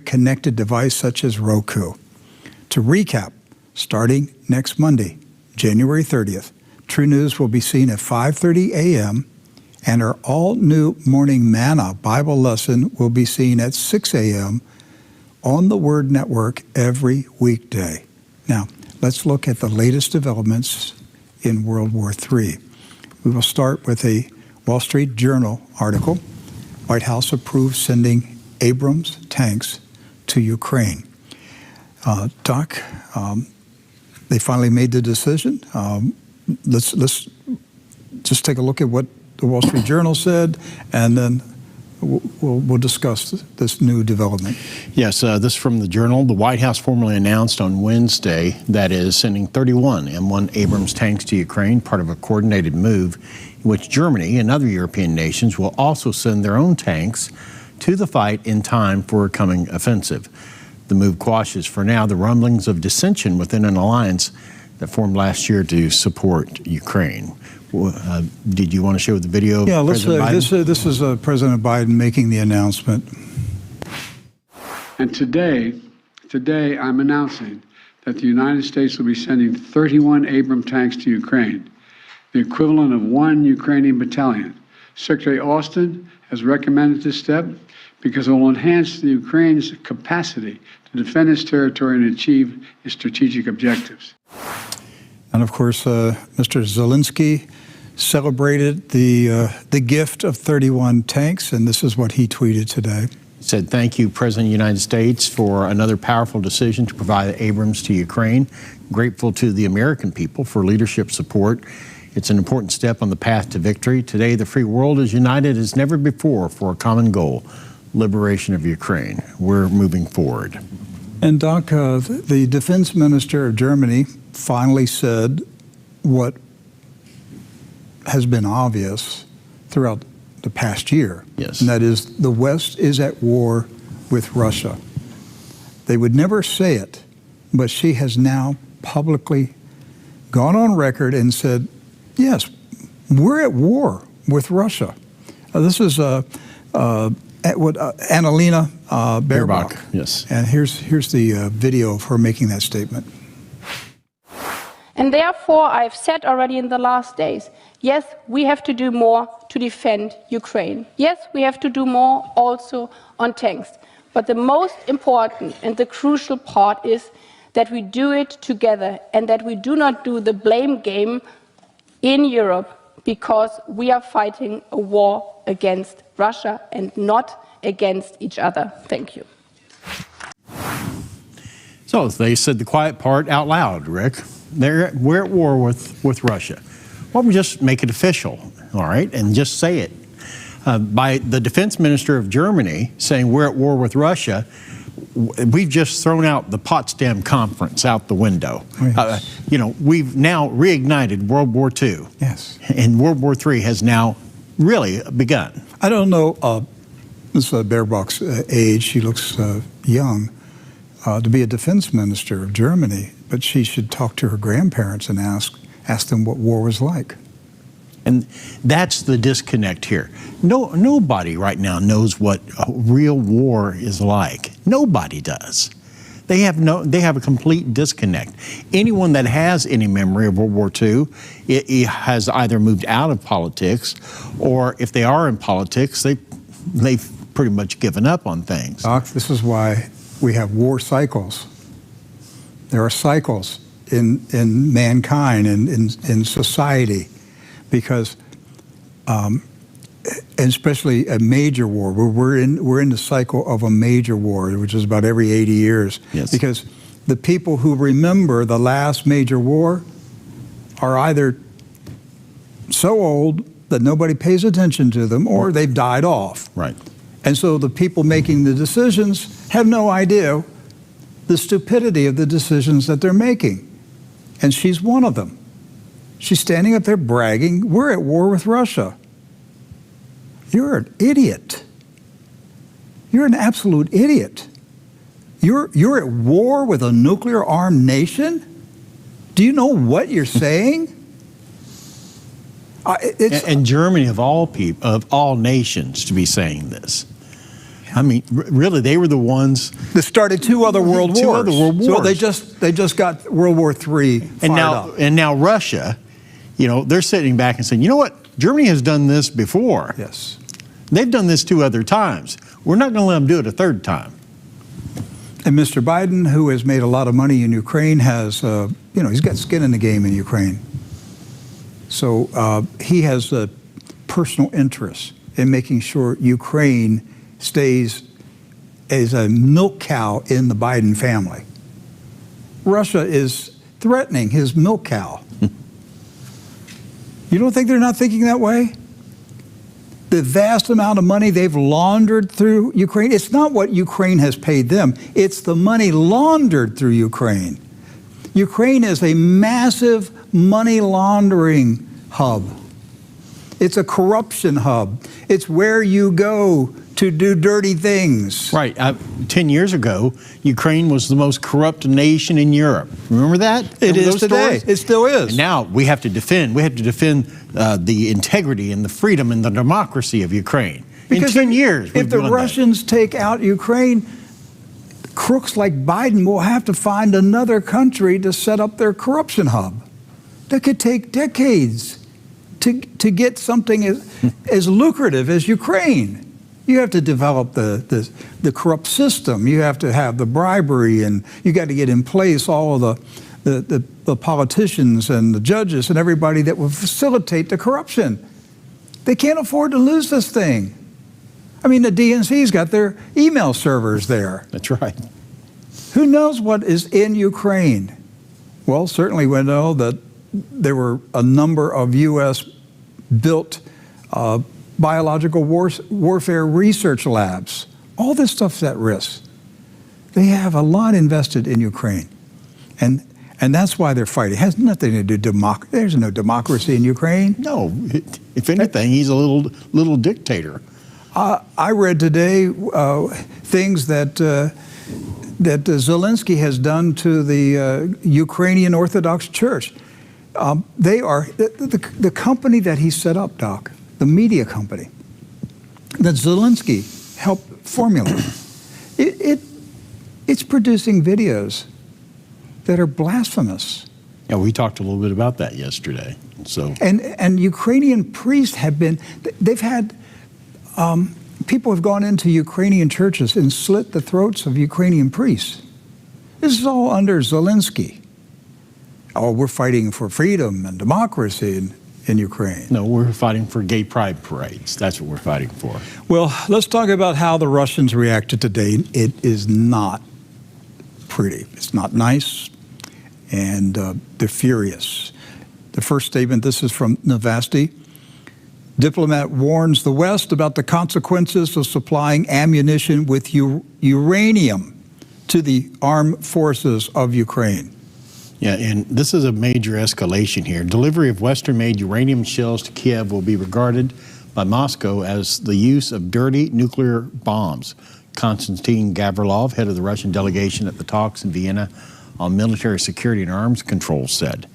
connected device such as Roku. To recap, starting next Monday, January 30th, TruNews will be seen at 5:30 a.m. and our all-new Morning Manna Bible lesson will be seen at 6 a.m. on the Word Network every weekday. Now, let's look at the latest developments in World War III. We will start with a Wall Street Journal article. White House approves sending Abrams tanks to Ukraine. Doc, they finally made the decision. Let's just take a look at what the Wall Street Journal said, and then we'll discuss this new development. Yes, this from the Journal. The White House formally announced on Wednesday that it is sending 31 M1 Abrams tanks to Ukraine, part of a coordinated move in which Germany and other European nations will also send their own tanks to the fight in time for a coming offensive. The move quashes, for now, the rumblings of dissension within an alliance that formed last year to support Ukraine. Did you want to show the video? Yeah, President Biden? This is President Biden making the announcement. And today I'm announcing that the United States will be sending 31 Abrams tanks to Ukraine, the equivalent of 1 Ukrainian battalion. Secretary Austin has recommended this step because it will enhance the Ukraine's capacity to defend its territory and achieve its strategic objectives. And of course, Mr. Zelensky celebrated the gift of 31 tanks, and this is what he tweeted today. He said, "Thank you, President of the United States, for another powerful decision to provide Abrams to Ukraine. Grateful to the American people for leadership support. It's an important step on the path to victory. Today, the free world is united as never before for a common goal, liberation of Ukraine. We're moving forward." And Doc, the defense minister of Germany finally said what has been obvious throughout the past year. Yes. And that is the West is at war with Russia. They would never say it, but she has now publicly gone on record and said, yes, we're at war with Russia. This is Annalena Baerbock. Yes. And here's the video of her making that statement. And therefore, I've said already in the last days, yes, we have to do more to defend Ukraine. Yes, we have to do more also on tanks. But the most important and the crucial part is that we do it together and that we do not do the blame game in Europe, because we are fighting a war against Russia and not against each other. Thank you. So they said the quiet part out loud, Rick. We're at war with Russia. Well, we just make it official, all right, and just say it. By the defense minister of Germany saying we're at war with Russia, we've just thrown out the Potsdam Conference out the window. Oh, yes. We've now reignited World War II. Yes. And World War III has now really begun. I don't know Ms. Baerbock's age. She looks young to be a defense minister of Germany, but she should talk to her grandparents and ask them what war was like. And that's the disconnect here. Nobody right now knows what a real war is like. Nobody does. They have a complete disconnect. Anyone that has any memory of World War II, it has either moved out of politics, or if they are in politics, they've pretty much given up on things. Doc, this is why we have war cycles. There are cycles in mankind and in society, because and especially a major war. We're in the cycle of a major war, which is about every 80 years. Yes. Because the people who remember the last major war are either so old that nobody pays attention to them, or they've died off. Right. And so the people making the decisions have no idea the stupidity of the decisions that they're making. And she's one of them. She's standing up there bragging, we're at war with Russia. You're an idiot. You're an absolute idiot. You're at war with a nuclear-armed nation? Do you know what you're saying? And Germany, of all nations, to be saying this. I mean, really, they were the ones that started two other world wars. Two other world wars. So they just got World War III fired up. And now Russia, you know, they're sitting back and saying, you know what? Germany has done this before. Yes. They've done this 2 other times. We're not going to let them do it a third time. And Mr. Biden, who has made a lot of money in Ukraine, has, he's got skin in the game in Ukraine. So he has a personal interest in making sure Ukraine stays as a milk cow in the Biden family. Russia is threatening his milk cow. You don't think they're not thinking that way? The vast amount of money they've laundered through Ukraine, it's not what Ukraine has paid them, it's the money laundered through Ukraine. Ukraine is a massive money laundering hub. It's a corruption hub. It's where you go to do dirty things. Right. 10 years ago, Ukraine was the most corrupt nation in Europe. Remember that? It is today. Stories? It still is. And now we have to defend. We have to defend the integrity and the freedom and the democracy of Ukraine. Because in 10 years, if the Russians take out Ukraine, crooks like Biden will have to find another country to set up their corruption hub. That could take decades to get something as lucrative as Ukraine. You have to develop the corrupt system. You have to have the bribery, and you got to get in place all of the politicians and the judges and everybody that will facilitate the corruption. They can't afford to lose this thing. I mean, the DNC's got their email servers there. That's right. Who knows what is in Ukraine? Well, certainly we know that there were a number of U.S.-built biological warfare research labs. All this stuff's at risk. They have a lot invested in Ukraine. And that's why they're fighting. It has nothing to do with there's no democracy in Ukraine. No. If anything, he's a little dictator. I read today things that Zelensky has done to the Ukrainian Orthodox Church. They are the company that he set up, Doc, the media company that Zelensky helped formulate. It's producing videos that are blasphemous. Yeah, we talked a little bit about that yesterday. So and Ukrainian priests they've had people have gone into Ukrainian churches and slit the throats of Ukrainian priests. This is all under Zelensky. Oh, we're fighting for freedom and democracy in Ukraine. No, we're fighting for gay pride parades. That's what we're fighting for. Well, let's talk about how the Russians reacted today. It is not pretty. It's not nice, and they're furious. The first statement, this is from Novosti. Diplomat warns the West about the consequences of supplying ammunition with uranium to the armed forces of Ukraine. Yeah, and this is a major escalation here. Delivery of Western-made uranium shells to Kiev will be regarded by Moscow as the use of dirty nuclear bombs. Konstantin Gavrilov, head of the Russian delegation at the talks in Vienna on military security and arms control, said.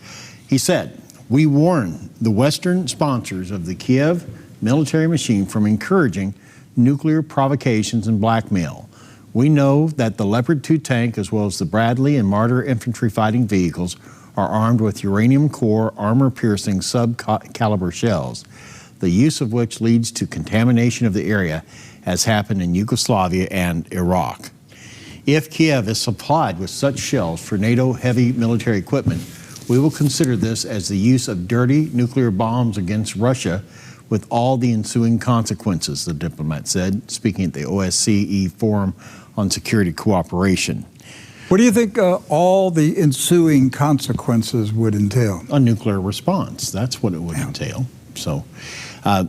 He said, "We warn the Western sponsors of the Kiev military machine from encouraging nuclear provocations and blackmail. We know that the Leopard 2 tank, as well as the Bradley and Marder infantry fighting vehicles, are armed with uranium core, armor-piercing sub-caliber shells, the use of which leads to contamination of the area, as happened in Yugoslavia and Iraq. If Kiev is supplied with such shells for NATO heavy military equipment, we will consider this as the use of dirty nuclear bombs against Russia, with all the ensuing consequences," the diplomat said, speaking at the OSCE Forum on Security Cooperation. What do you think all the ensuing consequences would entail? A nuclear response. That's what it would entail. So,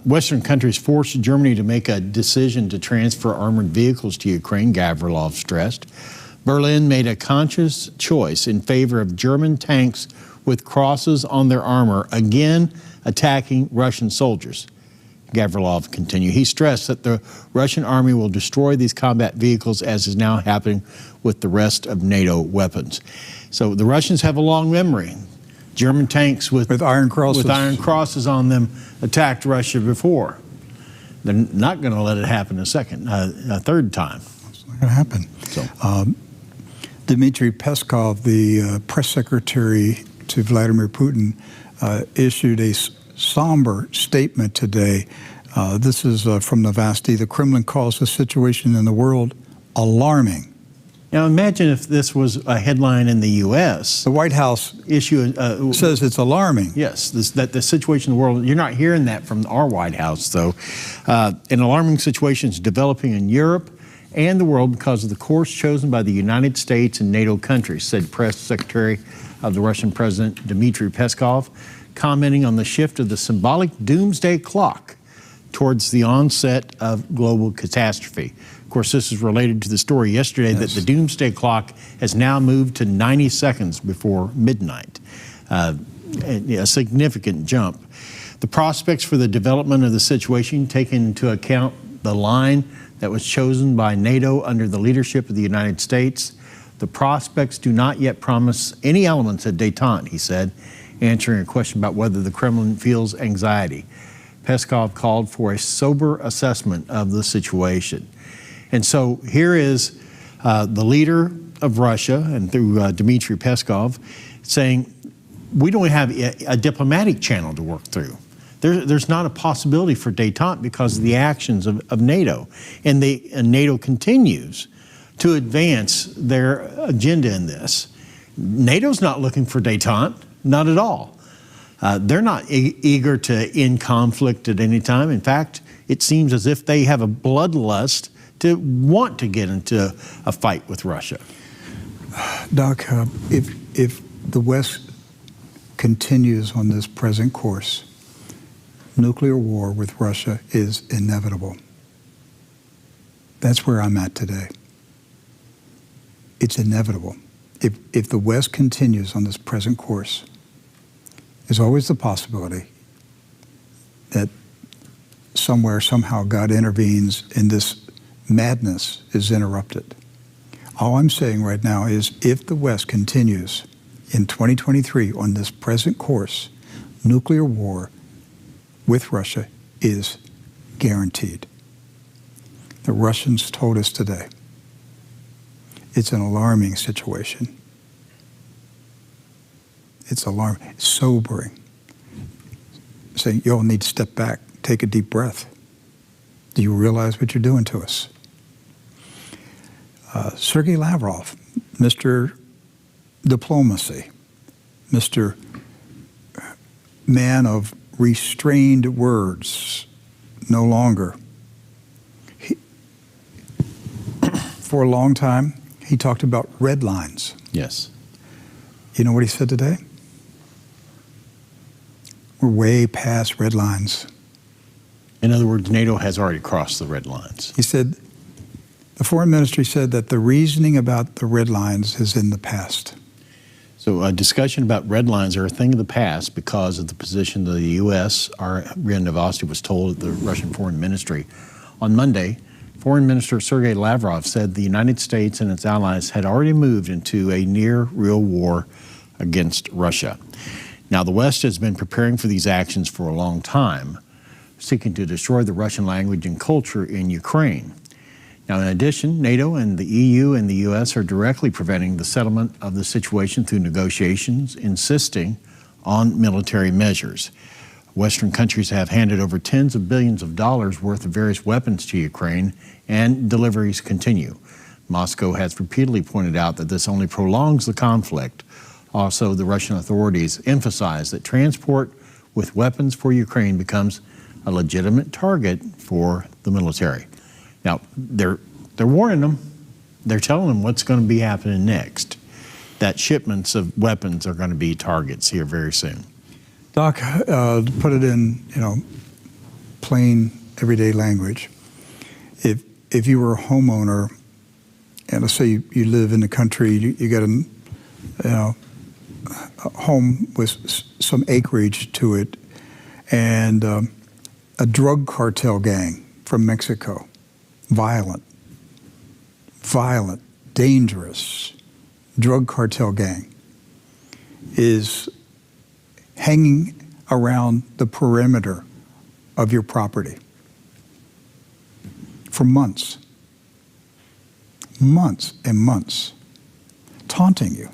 Western countries forced Germany to make a decision to transfer armored vehicles to Ukraine, Gavrilov stressed. Berlin made a conscious choice in favor of German tanks with crosses on their armor, again attacking Russian soldiers. Gavrilov continued. He stressed that the Russian army will destroy these combat vehicles, as is now happening with the rest of NATO weapons. So the Russians have a long memory. German tanks with iron crosses on them attacked Russia before. They're not going to let it happen a third time. It's not going to happen. So. Dmitry Peskov, the press secretary to Vladimir Putin, issued a somber statement today. This is from Novosti. The Kremlin calls the situation in the world alarming. Now imagine if this was a headline in the U.S. The White House says it's alarming. Yes, that the situation in the world, you're not hearing that from our White House, though. An alarming situation is developing in Europe and the world because of the course chosen by the United States and NATO countries, said Press Secretary of the Russian President Dmitry Peskov, commenting on the shift of the symbolic doomsday clock towards the onset of global catastrophe. Of course, this is related to the story yesterday that the doomsday clock has now moved to 90 seconds before midnight, a significant jump. The prospects for the development of the situation, taking into account the line that was chosen by NATO under the leadership of the United States, the prospects do not yet promise any elements of détente, he said, answering a question about whether the Kremlin feels anxiety. Peskov called for a sober assessment of the situation. And so here is the leader of Russia, and through Dmitry Peskov, saying we don't have a diplomatic channel to work through. There's not a possibility for détente because of the actions of NATO. And NATO continues to advance their agenda in this. NATO's not looking for détente, not at all. They're not eager to end conflict at any time. In fact, it seems as if they have a bloodlust to want to get into a fight with Russia. Doc, if the West continues on this present course, nuclear war with Russia is inevitable. That's where I'm at today. It's inevitable. If the West continues on this present course, there's always the possibility that somewhere, somehow, God intervenes and this madness is interrupted. All I'm saying right now is if the West continues in 2023 on this present course, nuclear war with Russia is guaranteed. The Russians told us today it's an alarming situation. It's alarming, it's sobering. Saying, you all need to step back, take a deep breath. Do you realize what you're doing to us? Sergei Lavrov, Mr. Diplomacy, Mr. Man of restrained words, no longer. For a long time, he talked about red lines. Yes. You know what he said today? We're way past red lines. In other words, NATO has already crossed the red lines. He said, the foreign ministry said that the reasoning about the red lines is in the past. So a discussion about red lines are a thing of the past because of the position of the U.S. Our Brian Novosti was told at the Russian Foreign Ministry. On Monday, Foreign Minister Sergei Lavrov said the United States and its allies had already moved into a near real war against Russia. Now, the West has been preparing for these actions for a long time, seeking to destroy the Russian language and culture in Ukraine. Now, in addition, NATO and the EU and the U.S. are directly preventing the settlement of the situation through negotiations, insisting on military measures. Western countries have handed over tens of billions of dollars worth of various weapons to Ukraine, and deliveries continue. Moscow has repeatedly pointed out that this only prolongs the conflict. Also, the Russian authorities emphasize that transport with weapons for Ukraine becomes a legitimate target for the military. Now, they're warning them. They're telling them what's going to be happening next, that shipments of weapons are going to be targets here very soon. Doc, to put it in, plain everyday language, if you were a homeowner, and let's say you live in the country, you got a home with some acreage to it, and a drug cartel gang from Mexico, violent, dangerous drug cartel gang is hanging around the perimeter of your property. for months and months, taunting you,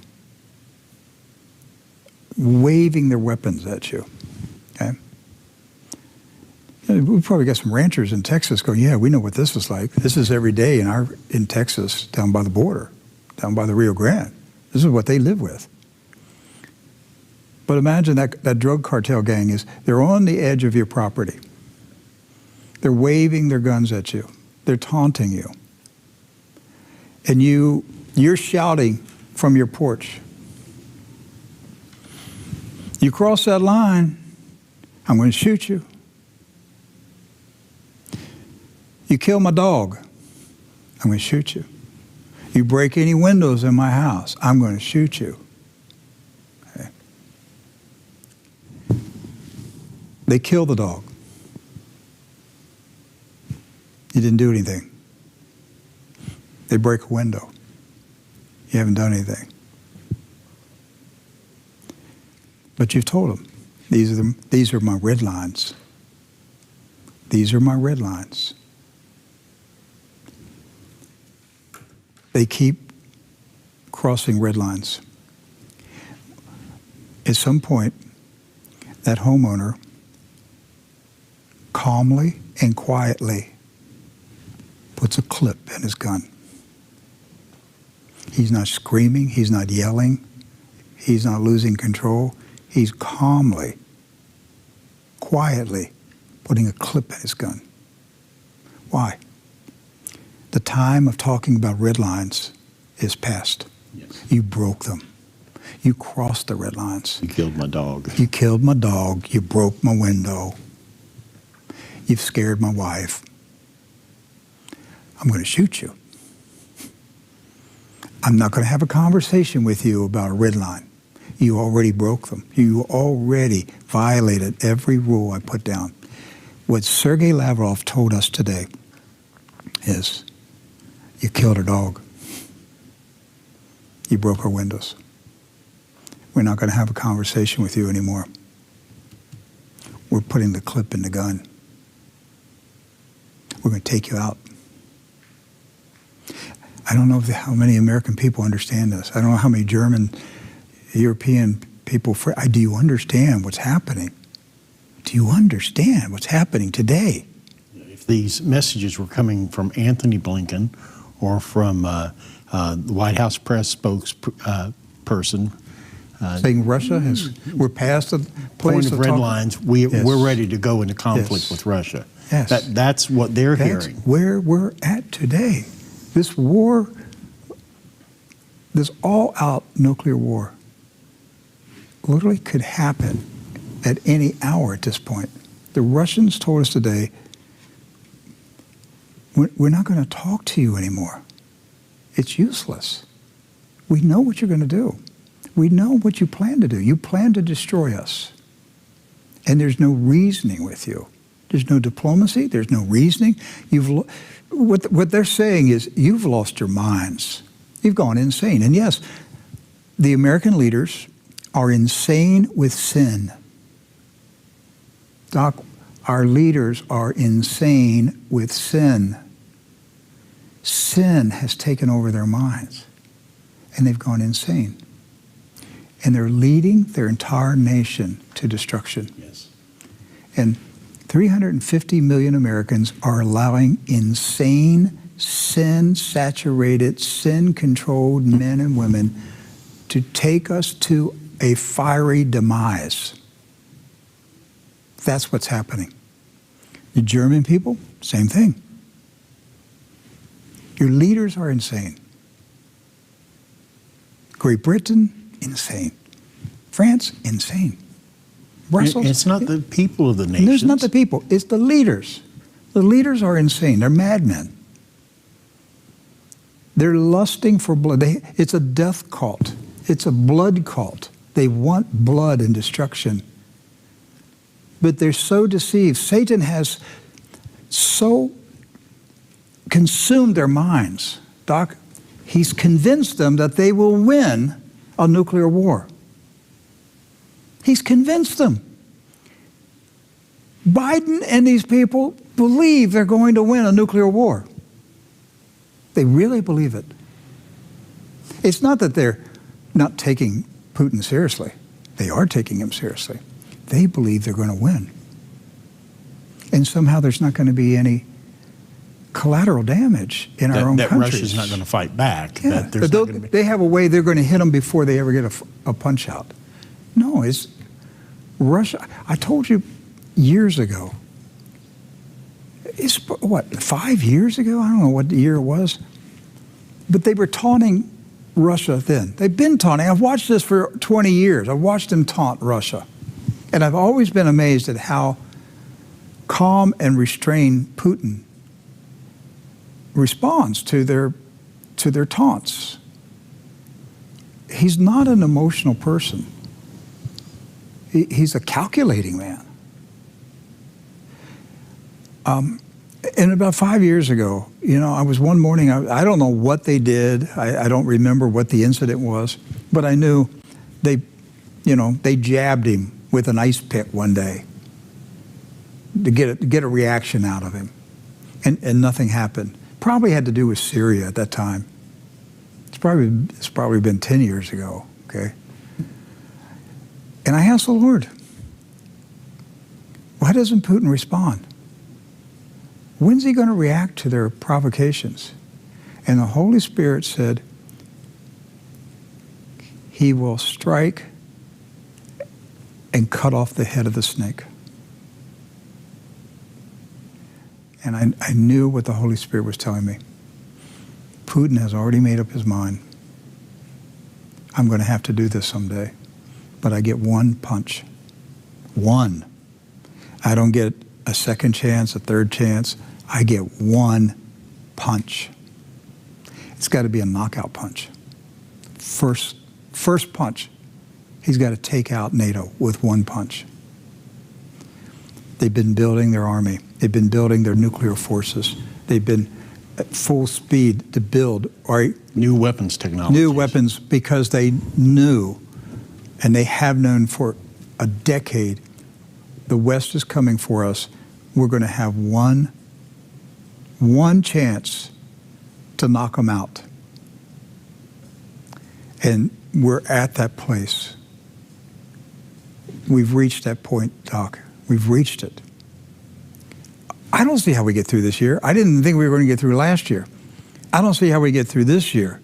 waving their weapons at you. Okay? We probably got some ranchers in Texas going, yeah, we know what this is like. This is every day in Texas, down by the border, down by the Rio Grande. This is what they live with. But imagine that drug cartel gang they're on the edge of your property. They're waving their guns at you. They're taunting you. And you're shouting from your porch. You cross that line, I'm going to shoot you. You kill my dog, I'm going to shoot you. You break any windows in my house, I'm going to shoot you. Okay. They kill the dog. You didn't do anything. They break a window. You haven't done anything. But you've told them, these are my red lines. These are my red lines. They keep crossing red lines. At some point, that homeowner calmly and quietly puts a clip in his gun. He's not screaming, he's not yelling, he's not losing control. He's calmly, quietly putting a clip in his gun. Why? The time of talking about red lines is past. Yes. You broke them. You crossed the red lines. You killed my dog. You killed my dog. You broke my window. You've scared my wife. I'm going to shoot you. I'm not going to have a conversation with you about a red line. You already broke them. You already violated every rule I put down. What Sergei Lavrov told us today is, you killed her dog. You broke her windows. We're not going to have a conversation with you anymore. We're putting the clip in the gun. We're going to take you out. I don't know how many American people understand this. I don't know how many German, European people. Do you understand what's happening? Do you understand what's happening today? If these messages were coming from Anthony Blinken or from the White House press spokesperson, saying Russia we're past the place point of red lines, we're ready to go into conflict Yes. with Russia. Yes. That's what they're That's hearing. where we're at today. This war, this all-out nuclear war, literally could happen at any hour at this point. The Russians told us today, we're not going to talk to you anymore. It's useless. We know what you're going to do. We know what you plan to do. You plan to destroy us. And there's no reasoning with you. There's no diplomacy. There's no reasoning. What they're saying is, you've lost your minds. You've gone insane. And yes, the American leaders are insane with sin. Doc, our leaders are insane with sin. Sin has taken over their minds, and they've gone insane. And they're leading their entire nation to destruction. Yes. And 350 million Americans are allowing insane, sin-saturated, sin-controlled men and women to take us to a fiery demise. That's what's happening. The German people, same thing. Your leaders are insane. Great Britain, insane. France, insane. Brussels. It's not the people of the nations. There's not the people. It's the leaders. The leaders are insane. They're madmen. They're lusting for blood. It's a death cult. It's a blood cult. They want blood and destruction. But they're so deceived. Satan has so consumed their minds. Doc, he's convinced them that they will win a nuclear war. He's convinced them. Biden and these people, believe they're going to win a nuclear war. They really believe it. It's not that they're not taking Putin seriously. They are taking him seriously. They believe they're going to win. And somehow there's not going to be any collateral damage in our own that countries. Russia's not going to fight back. Yeah, That there's but not gonna be. they have a way they're going to hit them before they ever get a punch out. No, it's Russia. I told you years ago. It's what, 5 years ago? I don't know what year it was. But they were taunting Russia then. They've been taunting. I've watched this for 20 years. I've watched them taunt Russia. And I've always been amazed at how calm and restrained Putin responds to their taunts. He's not an emotional person. He's a calculating man. And about 5 years ago, I was one morning, I don't know what they did. I don't remember what the incident was, but I knew they jabbed him with an ice pick one day to get a reaction out of him. And nothing happened. Probably had to do with Syria at that time. It's probably been 10 years ago, okay? And I asked the Lord, why doesn't Putin respond? When's he going to react to their provocations? And the Holy Spirit said, he will strike and cut off the head of the snake. And I knew what the Holy Spirit was telling me. Putin has already made up his mind. I'm going to have to do this someday. But I get one punch. One. I don't get a second chance, a third chance. I get one punch. It's got to be a knockout punch. First punch. He's got to take out NATO with one punch. They've been building their army. They've been building their nuclear forces. They've been at full speed to build New weapons technology. New weapons, because they knew, and they have known for a decade, the West is coming for us. We're going to have one chance to knock them out. And we're at that place. We've reached that point, Doc. We've reached it. I don't see how we get through this year. I didn't think we were going to get through last year. I don't see how we get through this year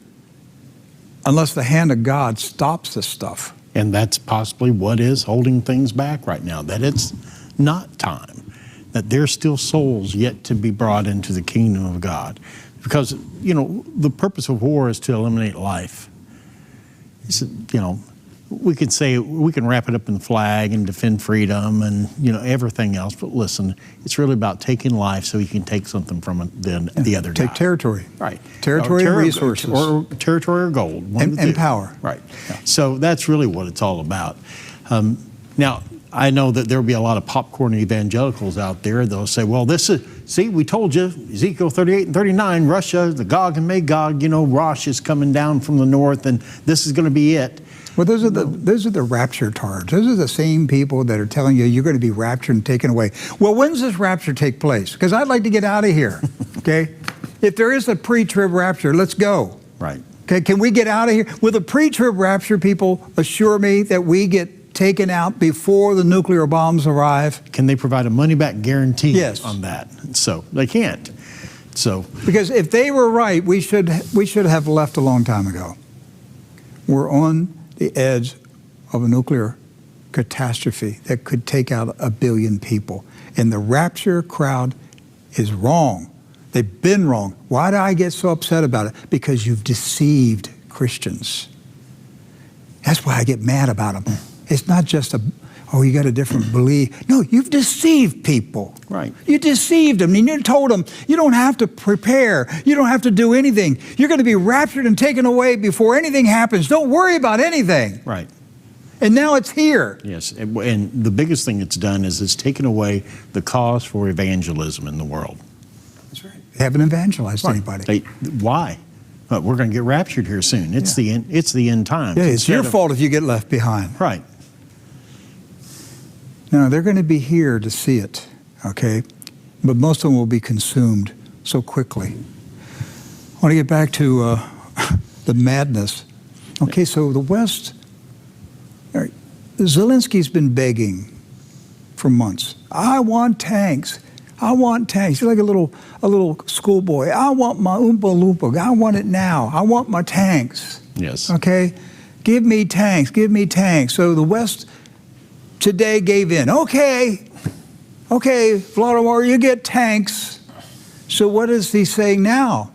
unless the hand of God stops this stuff. And that's possibly what is holding things back right now, that it's not time, that there's still souls yet to be brought into the kingdom of God. Because, the purpose of war is to eliminate life. It's, we could say, we can wrap it up in the flag and defend freedom and, everything else. But listen, it's really about taking life so you can take something from it, the other guy. Take territory. Right. Territory and resources. Or territory or gold. And power. Right. Yeah. So that's really what it's all about. Now, I know that there'll be a lot of popcorn evangelicals out there. They'll say, well, we told you, Ezekiel 38 and 39, Russia, the Gog and Magog, Rosh is coming down from the north, and this is going to be it. Well, those are the rapture tards. Those are the same people that are telling you you're going to be raptured and taken away. Well, when does this rapture take place? Because I'd like to get out of here, okay? If there is a pre-trib rapture, let's go. Right. Okay, can we get out of here? Will the pre-trib rapture people assure me that we get taken out before the nuclear bombs arrive? Can they provide a money-back guarantee Yes. on that? So they can't. So because if they were right, we should have left a long time ago. We're on the edge of a nuclear catastrophe that could take out 1 billion people. And the rapture crowd is wrong. They've been wrong. Why do I get so upset about it? Because you've deceived Christians. That's why I get mad about them. It's not just you got a different belief. No, you've deceived people. Right. You deceived them, and you told them you don't have to prepare. You don't have to do anything. You're going to be raptured and taken away before anything happens. Don't worry about anything. Right. And now it's here. Yes, and the biggest thing it's done is it's taken away the cause for evangelism in the world. That's right. They haven't evangelized anybody. Why? We're going to get raptured here soon. It's the end. It's the end times. Yeah, it's your fault if you get left behind. Right. No, they're going to be here to see it. Okay. but most of them will be consumed so quickly. I want to get back to the madness. Okay, so the West, all right, Zelensky's been begging for months. I want tanks. I want tanks. He's like a little schoolboy. I want my Oompa Loompa. I want it now. I want my tanks. Yes. Okay? Give me tanks. Give me tanks. So the West today gave in. Okay, Vladimir, you get tanks. So what is he saying now?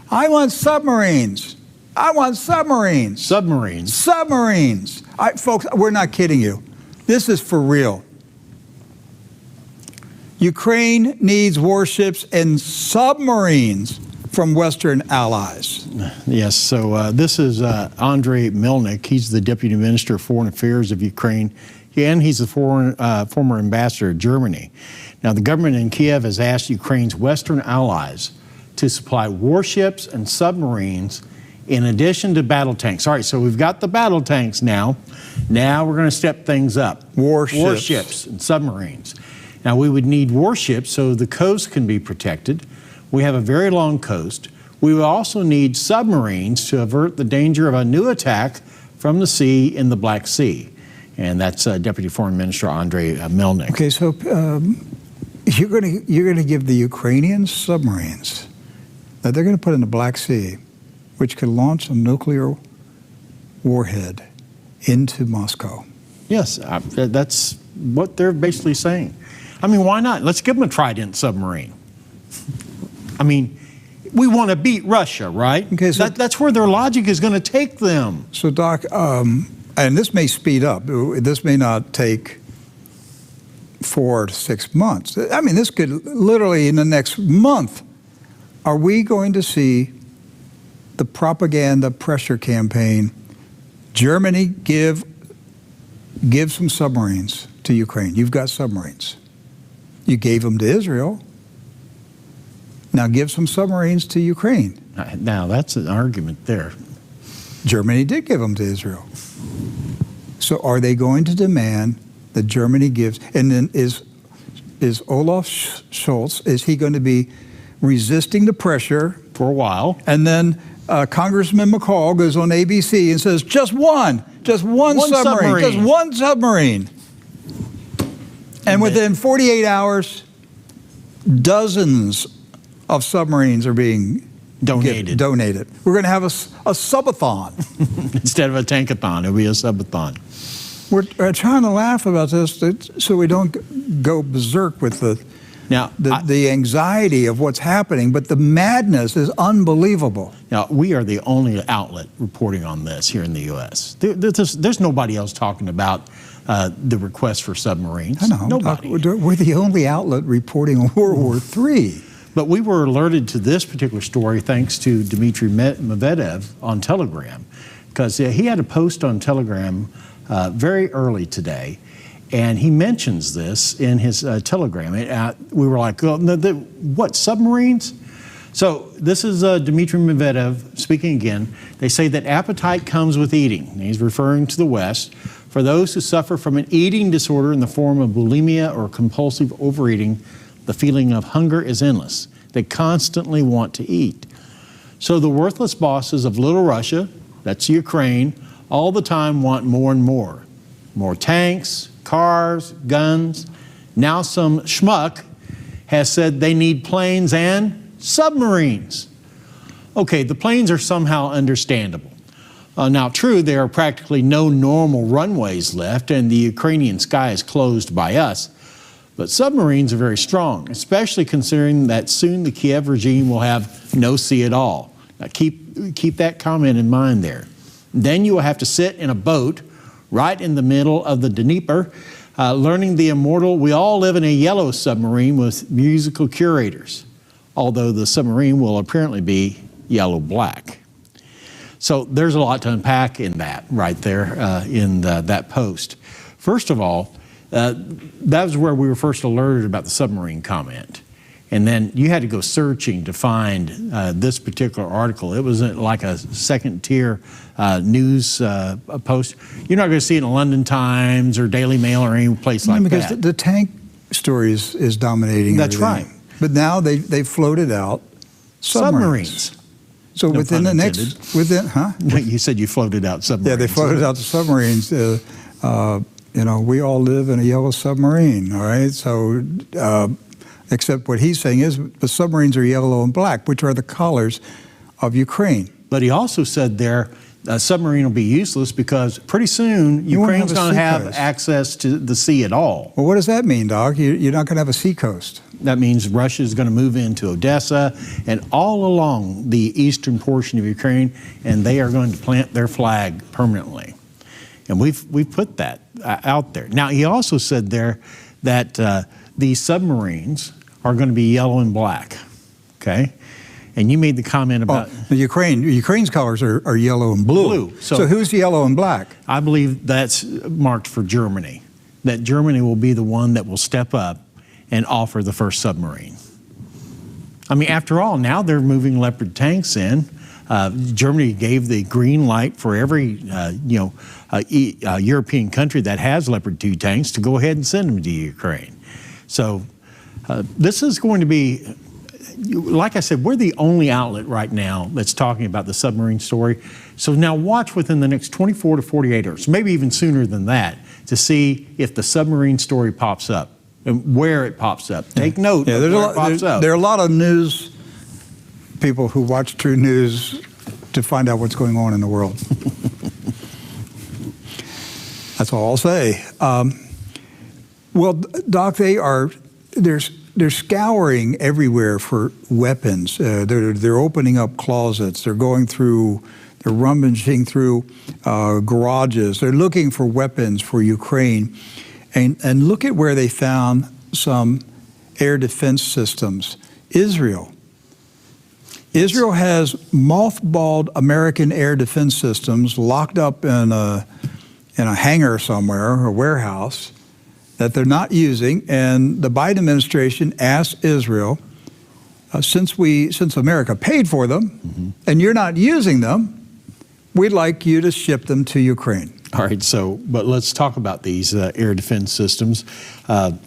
I want submarines. I want submarines. Submarines. Submarines. Folks, we're not kidding you. This is for real. Ukraine needs warships and submarines from Western allies. Yes, so this is Andrei Melnik. He's the Deputy Minister of Foreign Affairs of Ukraine, and he's the former ambassador of Germany. Now, the government in Kiev has asked Ukraine's Western allies to supply warships and submarines in addition to battle tanks. All right, so we've got the battle tanks now. Now we're going to step things up. Warships and submarines. Now, we would need warships so the coast can be protected. We have a very long coast. We will also need submarines to avert the danger of a new attack from the sea in the Black Sea. And that's Deputy Foreign Minister Andrei Melnik. Okay, so you're going to give the Ukrainians submarines that they're going to put in the Black Sea, which could launch a nuclear warhead into Moscow. Yes, that's what they're basically saying. I mean, why not? Let's give them a Trident submarine. I mean, we want to beat Russia, right? Okay, so that's where their logic is going to take them. So, Doc, and this may speed up. This may not take 4 to 6 months. I mean, this could literally in the next month. Are we going to see the propaganda pressure campaign? Germany, give some submarines to Ukraine. You've got submarines. You gave them to Israel. Now give some submarines to Ukraine. Now, that's an argument there. Germany did give them to Israel. So are they going to demand that Germany gives? And then is Olaf Scholz, is he going to be resisting the pressure? For a while. And then Congressman McCall goes on ABC and says, just one submarine, just one submarine. And within 48 hours, dozens of submarines are being donated. We're going to have a subathon. Instead of a tankathon, it'll be a subathon. We're trying to laugh about this so we don't go berserk with the anxiety of what's happening, but the madness is unbelievable. Now, we are the only outlet reporting on this here in the U.S. There's nobody else talking about the request for submarines. I know. Nobody. We're the only outlet reporting on World War III. But we were alerted to this particular story thanks to Dmitry Medvedev on Telegram, because he had a post on Telegram very early today, and he mentions this in his Telegram. We were like, what, submarines? So this is Dmitry Medvedev speaking again. They say that appetite comes with eating. And he's referring to the West. For those who suffer from an eating disorder in the form of bulimia or compulsive overeating, the feeling of hunger is endless. They constantly want to eat. So the worthless bosses of Little Russia, that's Ukraine, all the time want more and more. More tanks, cars, guns. Now some schmuck has said they need planes and submarines. Okay, the planes are somehow understandable. Now, true, there are practically no normal runways left, and the Ukrainian sky is closed by us. But submarines are very strong, especially considering that soon the Kiev regime will have no sea at all. Now, keep that comment in mind there. Then you will have to sit in a boat right in the middle of the Dnieper, learning the immortal, we all live in a yellow submarine with musical curators, although the submarine will apparently be yellow-black. So there's a lot to unpack in that right there in that post. First of all, that was where we were first alerted about the submarine comment. And then you had to go searching to find this particular article. It was like a second-tier news post. You're not going to see it in the London Times or Daily Mail or any place like that. Because the tank story is dominating. That's everything. right. But now they floated out submarines. So No within pun the intended. You said you floated out submarines. Yeah, they floated out the submarines. We all live in a yellow submarine, all right? So, except what he's saying is the submarines are yellow and black, which are the colors of Ukraine. But he also said there, a submarine will be useless because pretty soon You won't Ukraine's have a going to have seacoast. access to the sea at all. Well, what does that mean, Doc? You're not going to have a seacoast. That means Russia is going to move into Odessa and all along the eastern portion of Ukraine, and they are going to plant their flag permanently. And we've put that out there. Now, he also said there that these submarines are going to be yellow and black, okay? And you made the comment about... Ukraine's colors are yellow and blue. So who's yellow and black? I believe that's marked for Germany, that Germany will be the one that will step up and offer the first submarine. I mean, after all, now they're moving Leopard tanks in. Germany gave the green light for every European country that has Leopard 2 tanks to go ahead and send them to Ukraine. So this is going to be, like I said, we're the only outlet right now that's talking about the submarine story. So now watch within the next 24 to 48 hours, maybe even sooner than that, to see if the submarine story pops up and where it pops up. Take note of where it pops up. There are a lot of news people who watch TruNews to find out what's going on in the world. That's all I'll say. Well, Doc, they're scouring everywhere for weapons. They're opening up closets. They're rummaging through garages. They're looking for weapons for Ukraine. And look at where they found some air defense systems. Israel has mothballed American air defense systems locked up in a hangar somewhere, a warehouse, that they're not using. And the Biden administration asked Israel, since America paid for them, and you're not using them, we'd like you to ship them to Ukraine. All right, but let's talk about these air defense systems.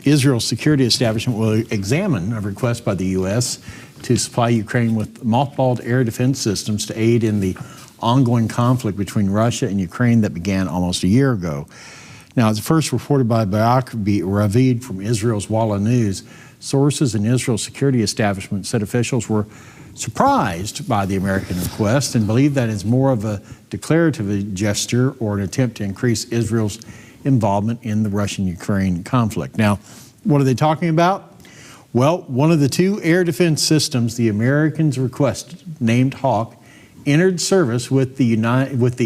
Israel's security establishment will examine a request by the U.S. to supply Ukraine with mothballed air defense systems to aid in the ongoing conflict between Russia and Ukraine that began almost a year ago. Now, as first reported by Ravid from Israel's Walla News, sources in Israel's security establishment said officials were surprised by the American request and believe that it's more of a declarative gesture or an attempt to increase Israel's involvement in the Russian-Ukraine conflict. Now, what are they talking about? Well, one of the two air defense systems the Americans requested, named Hawk, entered service with the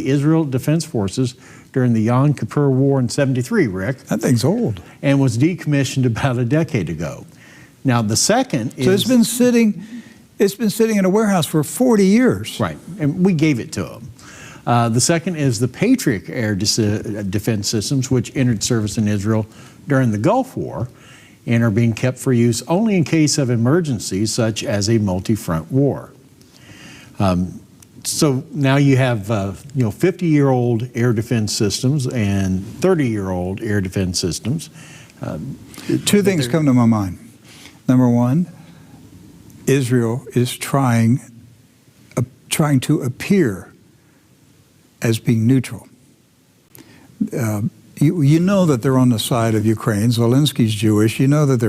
Israel Defense Forces during the Yom Kippur War in '73, Rick. That thing's old. And was decommissioned about a decade ago. Now, the second is... So it's been sitting in a warehouse for 40 years. Right, and we gave it to them. The second is the Patriot air defense systems, which entered service in Israel during the Gulf War and are being kept for use only in case of emergencies such as a multi-front war. So now you have 50-year-old air defense systems and 30-year-old air defense systems. Two things come to my mind. Number one, Israel is trying to appear as being neutral. You know that they're on the side of Ukraine. Zelensky's Jewish. You know that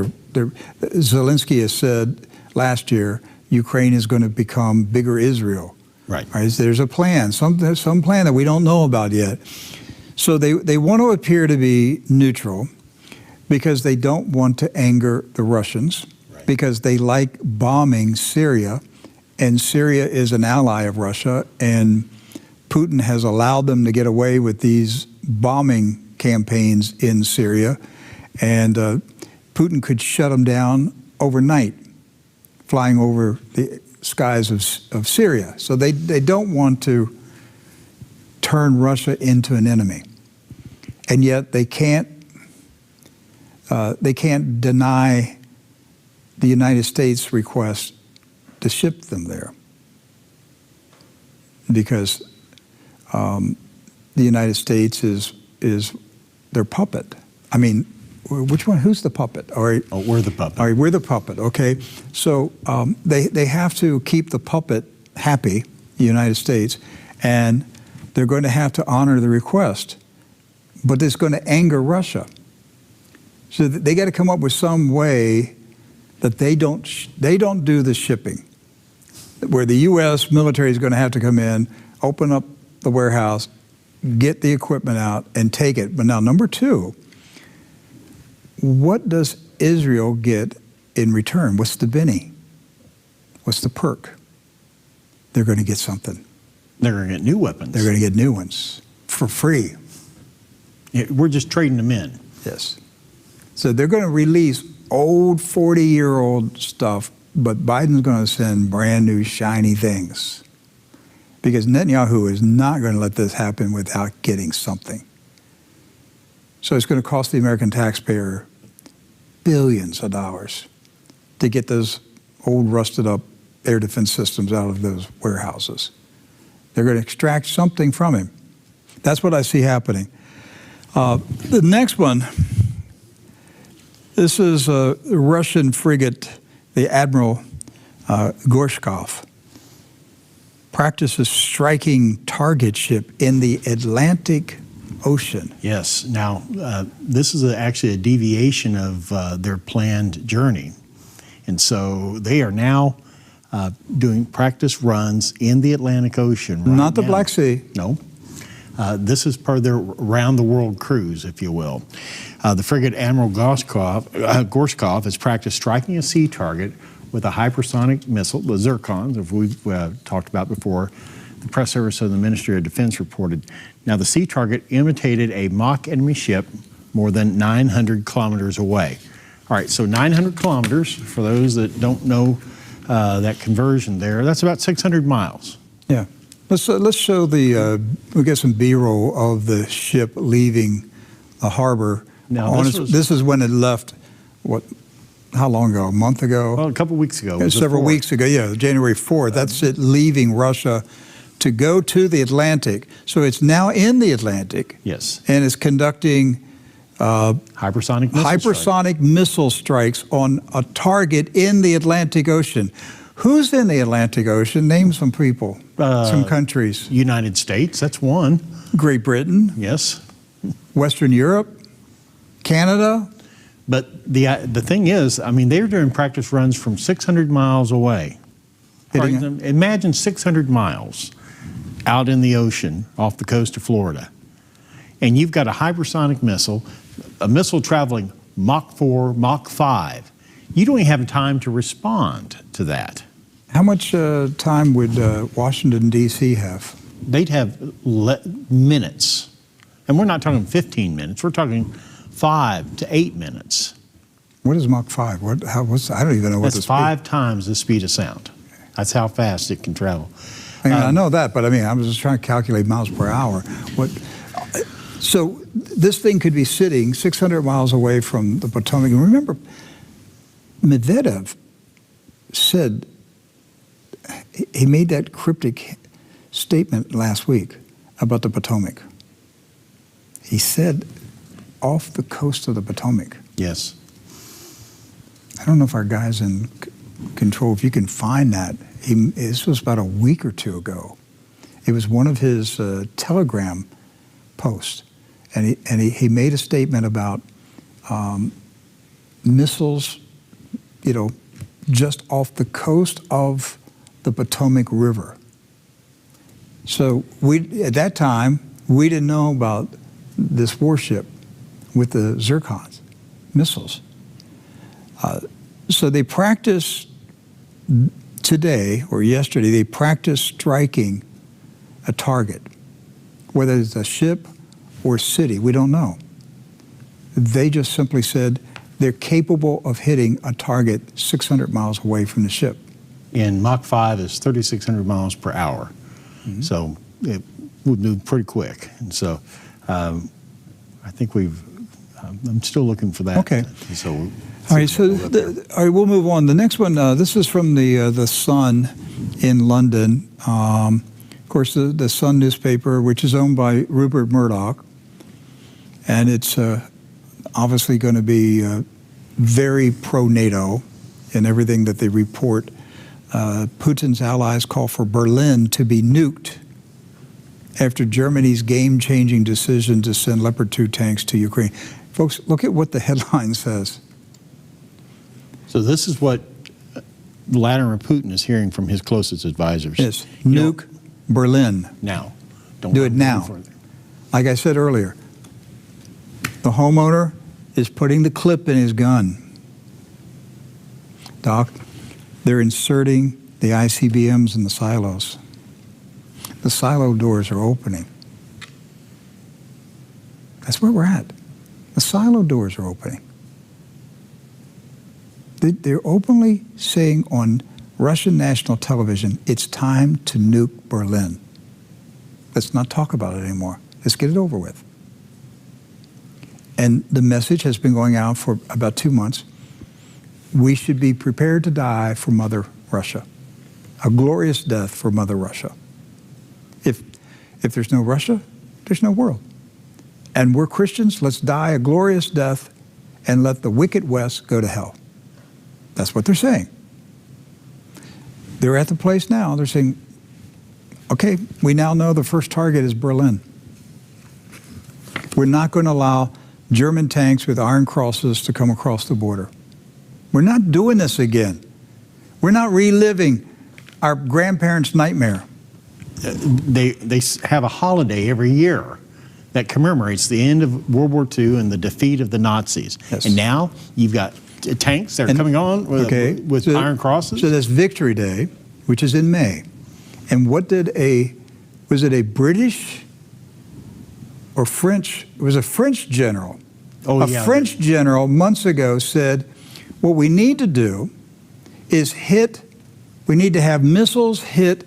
Zelensky has said last year Ukraine is going to become bigger Israel. Right. There's a plan, some plan that we don't know about yet. So they want to appear to be neutral because they don't want to anger the Russians, because they like bombing Syria, and Syria is an ally of Russia, and Putin has allowed them to get away with these bombing campaigns in Syria, and Putin could shut them down overnight, flying over the skies of Syria. So they don't want to turn Russia into an enemy, and yet they can't deny the United States request to ship them there, because the United States is their puppet. I mean, which one? Who's the puppet? Oh, we're the puppet. All right, we're the puppet. Okay, so they have to keep the puppet happy, the United States, and they're going to have to honor the request, but it's going to anger Russia. So they got to come up with some way that they don't do the shipping, where the U.S. military is going to have to come in, open up the warehouse, get the equipment out, and take it. But now, number two, what does Israel get in return? What's the benny? What's the perk? They're going to get something. They're going to get new weapons. They're going to get new ones for free. Yeah, we're just trading them in. Yes. So they're going to release old 40-year-old stuff, but Biden's going to send brand new shiny things. Because Netanyahu is not going to let this happen without getting something. So it's going to cost the American taxpayer billions of dollars to get those old rusted up air defense systems out of those warehouses. They're going to extract something from him. That's what I see happening. The next one, this is a Russian frigate, the Admiral Gorshkov, practices striking target ship in the Atlantic Ocean. Yes. Now, this is actually a deviation of their planned journey. And so they are now doing practice runs in the Atlantic Ocean right Not the now. Black Sea. No. This is part of their round-the-world cruise, if you will. The frigate Admiral Gorshkov has practiced striking a sea target with a hypersonic missile, the Zircons, as we've talked about before. The press service of the Ministry of Defense reported. Now, the sea target imitated a mock enemy ship more than 900 kilometers away. All right, so 900 kilometers, for those that don't know that conversion there, that's about 600 miles. Yeah. Let's show we get some B-roll of the ship leaving the harbor. Now, this is when it left, how long ago? A month ago? Well, a couple weeks ago. Several weeks ago, yeah, January 4th. That's it leaving Russia to go to the Atlantic. So it's now in the Atlantic. Yes. And it's conducting hypersonic missile strikes on a target in the Atlantic Ocean. Who's in the Atlantic Ocean? Name some people, some countries. United States, that's one. Great Britain. Yes. Western Europe. Canada. But the thing is, I mean, they're doing practice runs from 600 miles away. Imagine 600 miles out in the ocean off the coast of Florida. And you've got a hypersonic missile, a missile traveling Mach 4, Mach 5. You don't even have time to respond to that. How much time would Washington, D.C. have? They'd have minutes. And we're not talking 15 minutes. We're talking 5 to 8 minutes. What is Mach 5? I don't even know what That's 5 times the speed of sound. That's how fast it can travel. I know that, but I mean, I was just trying to calculate miles per hour. So this thing could be sitting 600 miles away from the Potomac. And remember, Medvedev said, he made that cryptic statement last week about the Potomac. He said, off the coast of the Potomac. Yes. I don't know if our guy's in control, if you can find that. This was about a week or two ago. It was one of his Telegram posts. And he made a statement about missiles, just off the coast of the Potomac River. So at that time, we didn't know about this warship with the Zircons missiles. So they practiced today or yesterday, they practiced striking a target, whether it's a ship or city, we don't know. They just simply said they're capable of hitting a target 600 miles away from the ship. And Mach 5 is 3,600 miles per hour. Mm-hmm. So it would move pretty quick. And so I think I'm still looking for that. Okay. So all right, we'll move on. The next one, this is from the Sun in London. Of course, the Sun newspaper, which is owned by Rupert Murdoch. And it's obviously going to be very pro-NATO in everything that they report. Putin's allies call for Berlin to be nuked after Germany's game-changing decision to send Leopard 2 tanks to Ukraine. Folks, look at what the headline says. So this is what Vladimir Putin is hearing from his closest advisors. Yes, nuke Berlin. Now. Don't Do it now. Like I said earlier, the homeowner is putting the clip in his gun. Doc, they're inserting the ICBMs in the silos. The silo doors are opening. That's where we're at. The silo doors are opening. They're openly saying on Russian national television, it's time to nuke Berlin. Let's not talk about it anymore. Let's get it over with. And the message has been going out for about 2 months. We should be prepared to die for Mother Russia. A glorious death for Mother Russia. If there's no Russia, there's no world. And we're Christians, let's die a glorious death and let the wicked West go to hell. That's what they're saying. They're at the place now, they're saying, okay, we now know the first target is Berlin. We're not going to allow German tanks with iron crosses to come across the border. We're not doing this again. We're not reliving our grandparents' nightmare. They have a holiday every year that commemorates the end of World War II and the defeat of the Nazis. Yes. And now you've got tanks that are coming on with iron crosses. So that's Victory Day, which is in May. And what did was it a British or French, it was a French general. Oh, a yeah. French general months ago said, what we need to do is we need to have missiles hit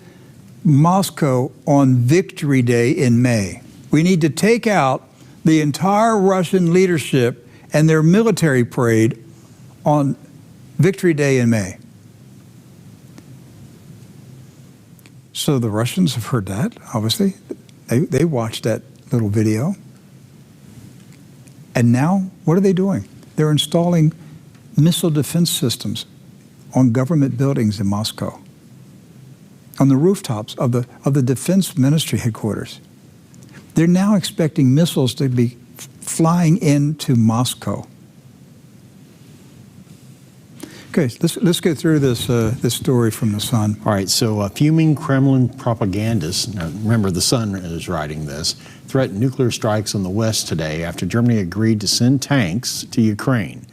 Moscow on Victory Day in May. We need to take out the entire Russian leadership and their military parade on Victory Day in May. So the Russians have heard that, obviously. They watched that little video. And now, what are they doing? They're installing missile defense systems on government buildings in Moscow, on the rooftops of the defense ministry headquarters. They're now expecting missiles to be flying into Moscow. Okay, let's go through this story from The Sun. All right, so fuming Kremlin propagandists, now remember The Sun is writing this, threatened nuclear strikes on the West today after Germany agreed to send tanks to Ukraine.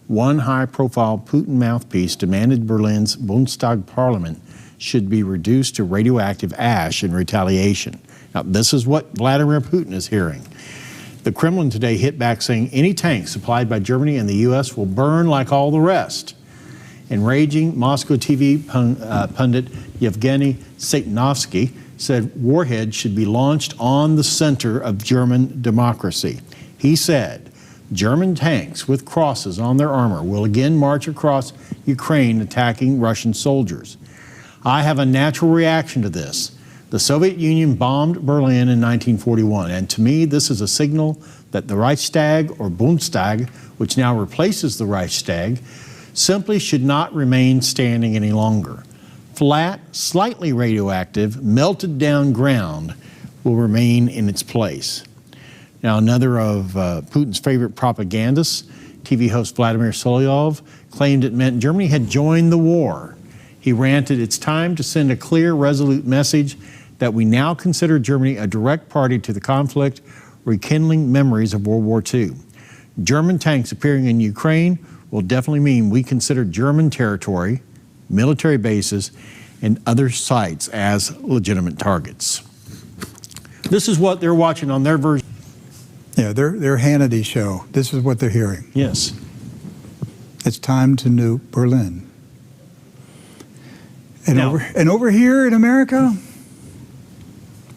One high-profile Putin mouthpiece demanded Berlin's Bundestag parliament should be reduced to radioactive ash in retaliation. Now, this is what Vladimir Putin is hearing. The Kremlin today hit back saying any tank supplied by Germany and the U.S. will burn like all the rest. Enraging Moscow TV pundit Yevgeny Satanovsky said warheads should be launched on the center of German democracy. He said German tanks with crosses on their armor will again march across Ukraine attacking Russian soldiers. I have a natural reaction to this. The Soviet Union bombed Berlin in 1941, and to me this is a signal that the Reichstag or Bundestag, which now replaces the Reichstag, simply should not remain standing any longer. Flat, slightly radioactive, melted down ground will remain in its place. Now, another of Putin's favorite propagandists, TV host Vladimir Solovyov, claimed it meant Germany had joined the war. He ranted, it's time to send a clear, resolute message that we now consider Germany a direct party to the conflict, rekindling memories of World War II. German tanks appearing in Ukraine will definitely mean we consider German territory, military bases, and other sites as legitimate targets. This is what they're watching on their version. Yeah, their Hannity show. This is what they're hearing. Yes. It's time to nuke Berlin. And, Now, over here in America,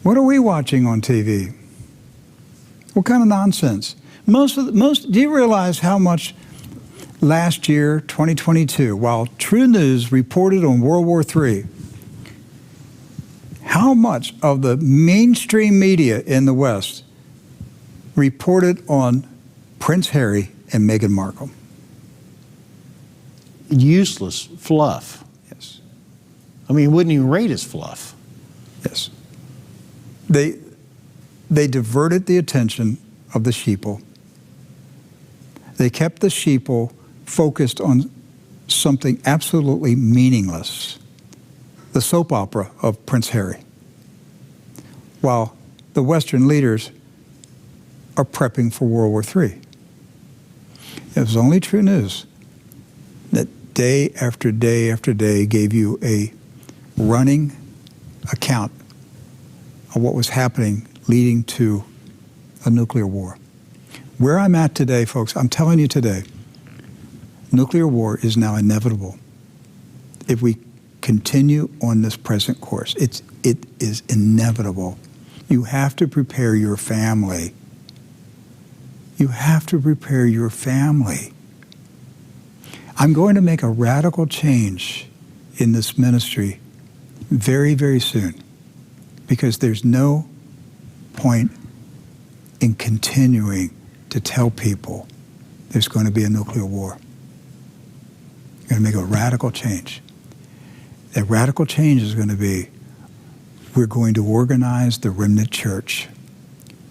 what are we watching on TV? What kind of nonsense? Do you realize how much last year, 2022, while TruNews reported on World War III, how much of the mainstream media in the West reported on Prince Harry and Meghan Markle. Useless fluff. Yes. I mean, wouldn't even rate as fluff. Yes. They diverted the attention of the sheeple. They kept the sheeple focused on something absolutely meaningless, the soap opera of Prince Harry, while the Western leaders are prepping for World War III. It was only TruNews that day after day after day gave you a running account of what was happening leading to a nuclear war. Where I'm at today, folks, I'm telling you today, nuclear war is now inevitable. If we continue on this present course, it is inevitable. You have to prepare your family. You have to prepare your family. I'm going to make a radical change in this ministry very, very soon, because there's no point in continuing to tell people there's going to be a nuclear war. You're going to make a radical change. That radical change is going to be, we're going to organize the remnant church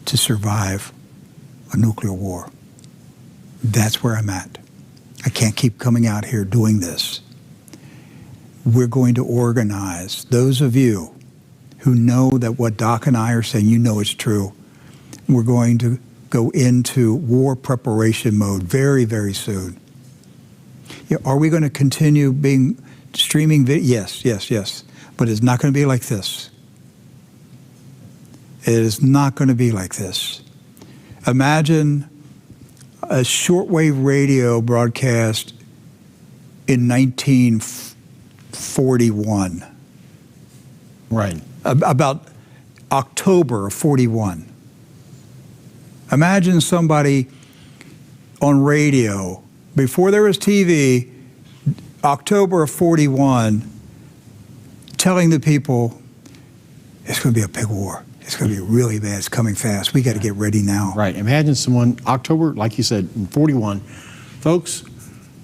to survive a nuclear war. That's where I'm at. I can't keep coming out here doing this. We're going to organize those of you who know that what Doc and I are saying, you know it's true. We're going to go into war preparation mode very, very soon. Yeah, are we going to continue streaming video? Yes. But it's not going to be like this. It is not going to be like this. Imagine a shortwave radio broadcast in 1941. Right. About October of 41. Imagine somebody on radio, before there was TV, October of 41, telling the people, it's going to be a big war. It's going to be really bad. It's coming fast. We got to get ready now. Right. Imagine someone, October, like you said, in 41. Folks,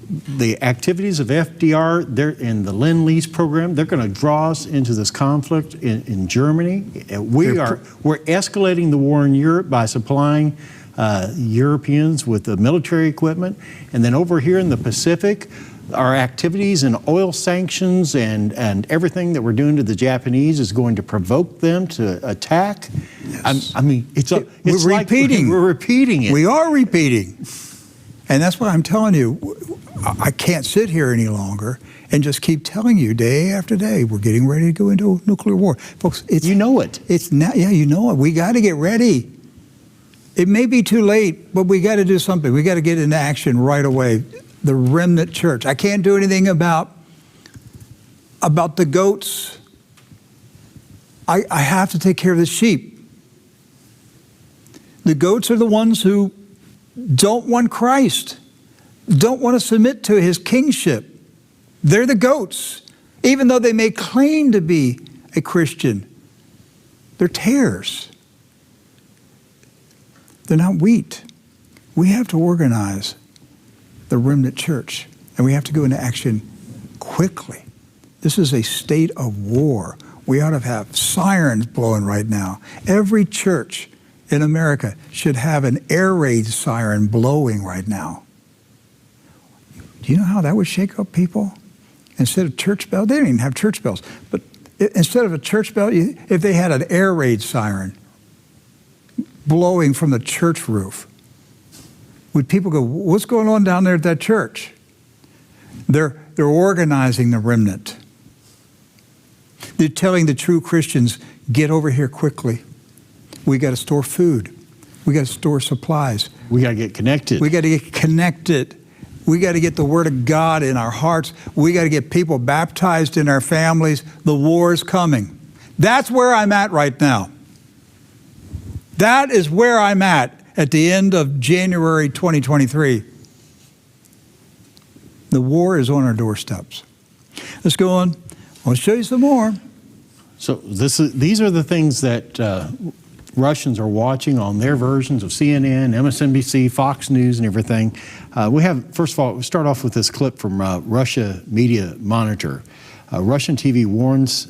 the activities of FDR, they're in the Lend-Lease program. They're going to draw us into this conflict in Germany. We're escalating the war in Europe by supplying Europeans with the military equipment. And then over here in the Pacific, our activities and oil sanctions and everything that we're doing to the Japanese is going to provoke them to attack. Yes. I mean, we're repeating. We're repeating it. We are repeating. And that's what I'm telling you. I can't sit here any longer and just keep telling you day after day, we're getting ready to go into a nuclear war. Folks, you know it. It's now, yeah, you know it. We got to get ready. It may be too late, but we got to do something. We got to get into action right away. The remnant church. I can't do anything about the goats. I have to take care of the sheep. The goats are the ones who don't want Christ, don't want to submit to his kingship. They're the goats. Even though they may claim to be a Christian, they're tares. They're not wheat. We have to organize the remnant church, and we have to go into action quickly. This is a state of war. We ought to have sirens blowing right now. Every church in America should have an air raid siren blowing right now. Do you know how that would shake up people? Instead of church bells, they didn't even have church bells, but instead of a church bell, if they had an air raid siren blowing from the church roof, would people go, what's going on down there at that church? They're organizing the remnant. They're telling the true Christians, get over here quickly. We got to store food. We got to store supplies. We got to get connected. We got to get connected. We got to get the Word of God in our hearts. We got to get people baptized in our families. The war is coming. That's where I'm at right now. That is where I'm at the end of January 2023. The war is on our doorsteps. Let's go on. I'll show you some more. So these are the things that Russians are watching on their versions of CNN, MSNBC, Fox News, and everything. First of all, we start off with this clip from Russia Media Monitor. Russian TV warns,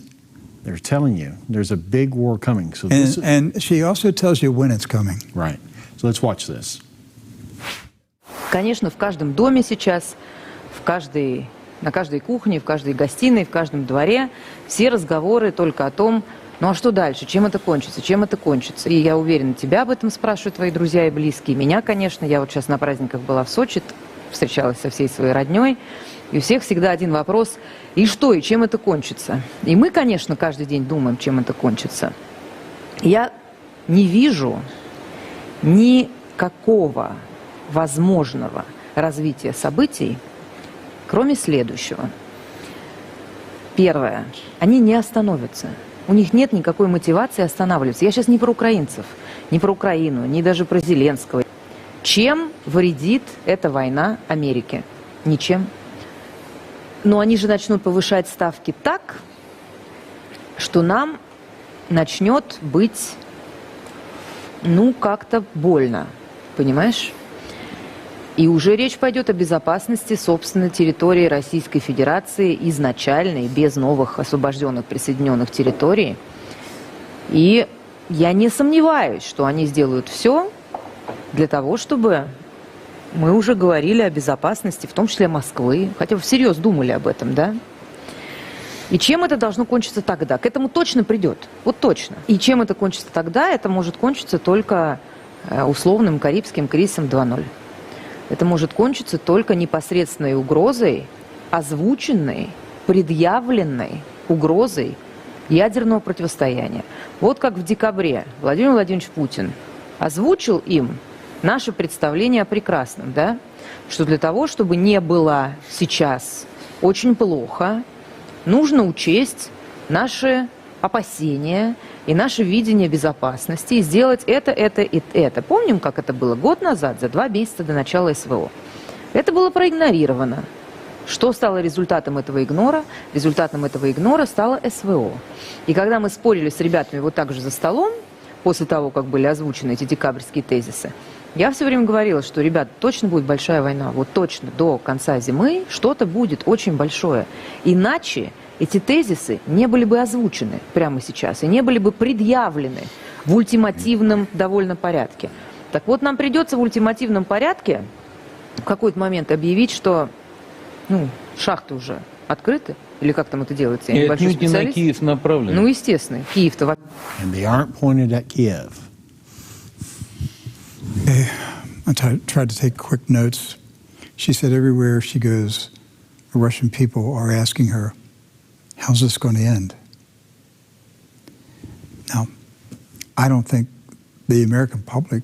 they're telling you, there's a big war coming. So and she also tells you when it's coming. Right. So let's watch this. Конечно, в каждом доме сейчас, на каждой кухне, в каждой гостиной, в каждом дворе все разговоры только о том, ну а что дальше, чем это кончится, чем это кончится. И я уверена, тебя об этом спрашивают твои друзья и близкие. Меня, конечно, я вот сейчас на праздниках была в Сочи, встречалась со всей своей родней, и у всех всегда один вопрос, и что, и чем это кончится. И мы, конечно, каждый день думаем, чем это кончится. Я не вижу никакого возможного развития событий, кроме следующего. Первое. Они не остановятся. У них нет никакой мотивации останавливаться. Я сейчас не про украинцев, не про Украину, не даже про Зеленского. Чем вредит эта война Америке? Ничем. Но они же начнут повышать ставки так, что нам начнет быть, ну, как-то больно. Понимаешь? И уже речь пойдет о безопасности собственной территории Российской Федерации изначальной, без новых освобожденных присоединенных территорий. И я не сомневаюсь, что они сделают все для того, чтобы мы уже говорили о безопасности, в том числе Москвы, хотя бы всерьез думали об этом, да? И чем это должно кончиться тогда? К этому точно придет, вот точно. И чем это кончится тогда? Это может кончиться только условным Карибским кризисом 2.0. Это может кончиться только непосредственной угрозой, озвученной, предъявленной угрозой ядерного противостояния. Вот как в декабре Владимир Владимирович Путин озвучил им наше представление о прекрасном, да? Что для того, чтобы не было сейчас очень плохо, нужно учесть наши опасения и наше видение безопасности и сделать это и это. Помним, как это было год назад, за 2 месяца до начала СВО? Это было проигнорировано. Что стало результатом этого игнора? Результатом этого игнора стало СВО. И когда мы спорили с ребятами вот так же за столом, после того, как были озвучены эти декабрьские тезисы, я все время говорила, что, ребят, точно будет большая война, вот точно до конца зимы что-то будет очень большое. Иначе эти тезисы не были бы озвучены прямо сейчас и не были бы предъявлены в ультимативном довольно порядке. Так вот, нам придется в ультимативном порядке в какой-то момент объявить, что шахты уже открыты, или как там это делается, я небольшой специалист. Не на Киев направлено. Ну, естественно, Киев-то... And they aren't pointed at Kiev. I tried to take quick notes. She said everywhere she goes, the Russian people are asking her, how's this going to end? Now, I don't think the American public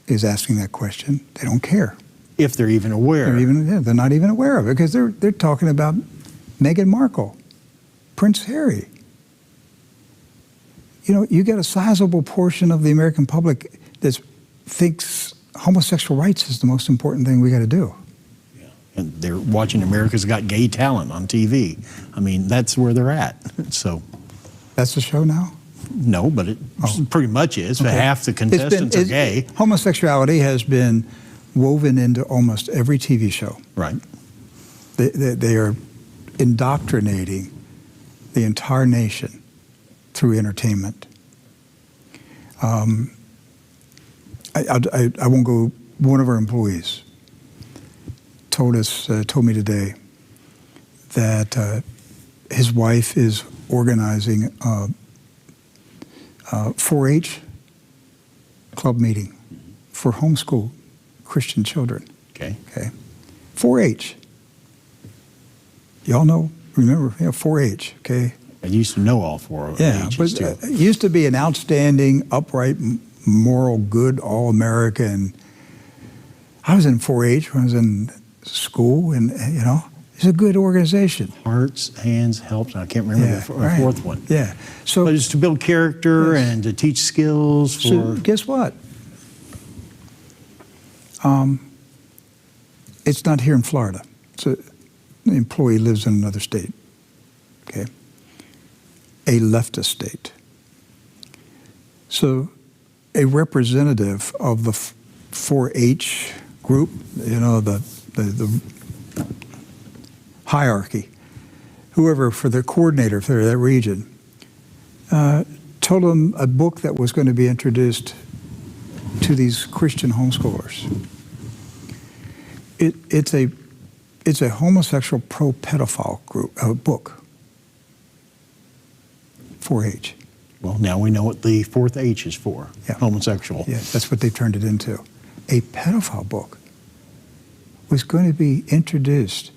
is asking that question. They don't care. If they're even aware. They're not even aware of it because they're talking about Meghan Markle, Prince Harry. You know, you get a sizable portion of the American public that thinks homosexual rights is the most important thing we got to do. Yeah. And they're watching America's Got Gay Talent on TV. I mean, that's where they're at. So that's the show now? No, but it pretty much is. Okay. Half the contestants are gay. Homosexuality has been woven into almost every TV show. Right. They are indoctrinating the entire nation through entertainment. I won't go. One of our employees told me today that his wife is organizing a 4-H club meeting for homeschool Christian children. Okay. 4-H. Y'all remember 4-H, okay? I used to know all 4 of Yeah, H's but too. it used to be an outstanding, upright, moral, good, all-American. I was in 4-H when I was in school, and, it's a good organization. Hearts, Hands, Helps, I can't remember the fourth one. Yeah. So but it's to build character and to teach skills for... So guess what? It's not here in Florida. So the employee lives in another state, okay? A leftist state. So a representative of the 4-H group, you know, the hierarchy, whoever for the coordinator for that region, told them a book that was going to be introduced to these Christian homeschoolers. It's a homosexual pro-pedophile group book. 4-H. Well, now we know what the fourth H is for. Yeah. Homosexual. Yeah, that's what they've turned it into. A pedophile book was going to be introduced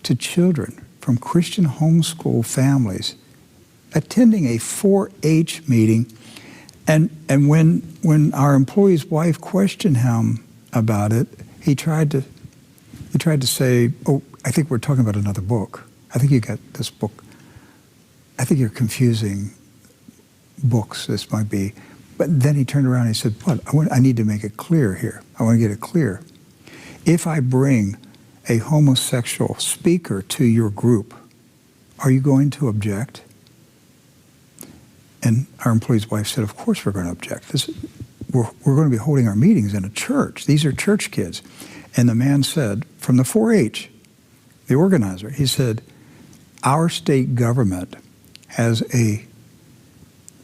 to children from Christian homeschool families attending a 4-H meeting. And when our employee's wife questioned him about it, he tried to say, oh, I think we're talking about another book. I think you got this book. I think you're confusing books, this might be. But then he turned around and he said, what? I need to make it clear here. I want to get it clear. If I bring a homosexual speaker to your group, are you going to object? And our employee's wife said, of course we're going to object. We're going to be holding our meetings in a church. These are church kids. And the man said, from the 4-H, the organizer, he said, our state government has a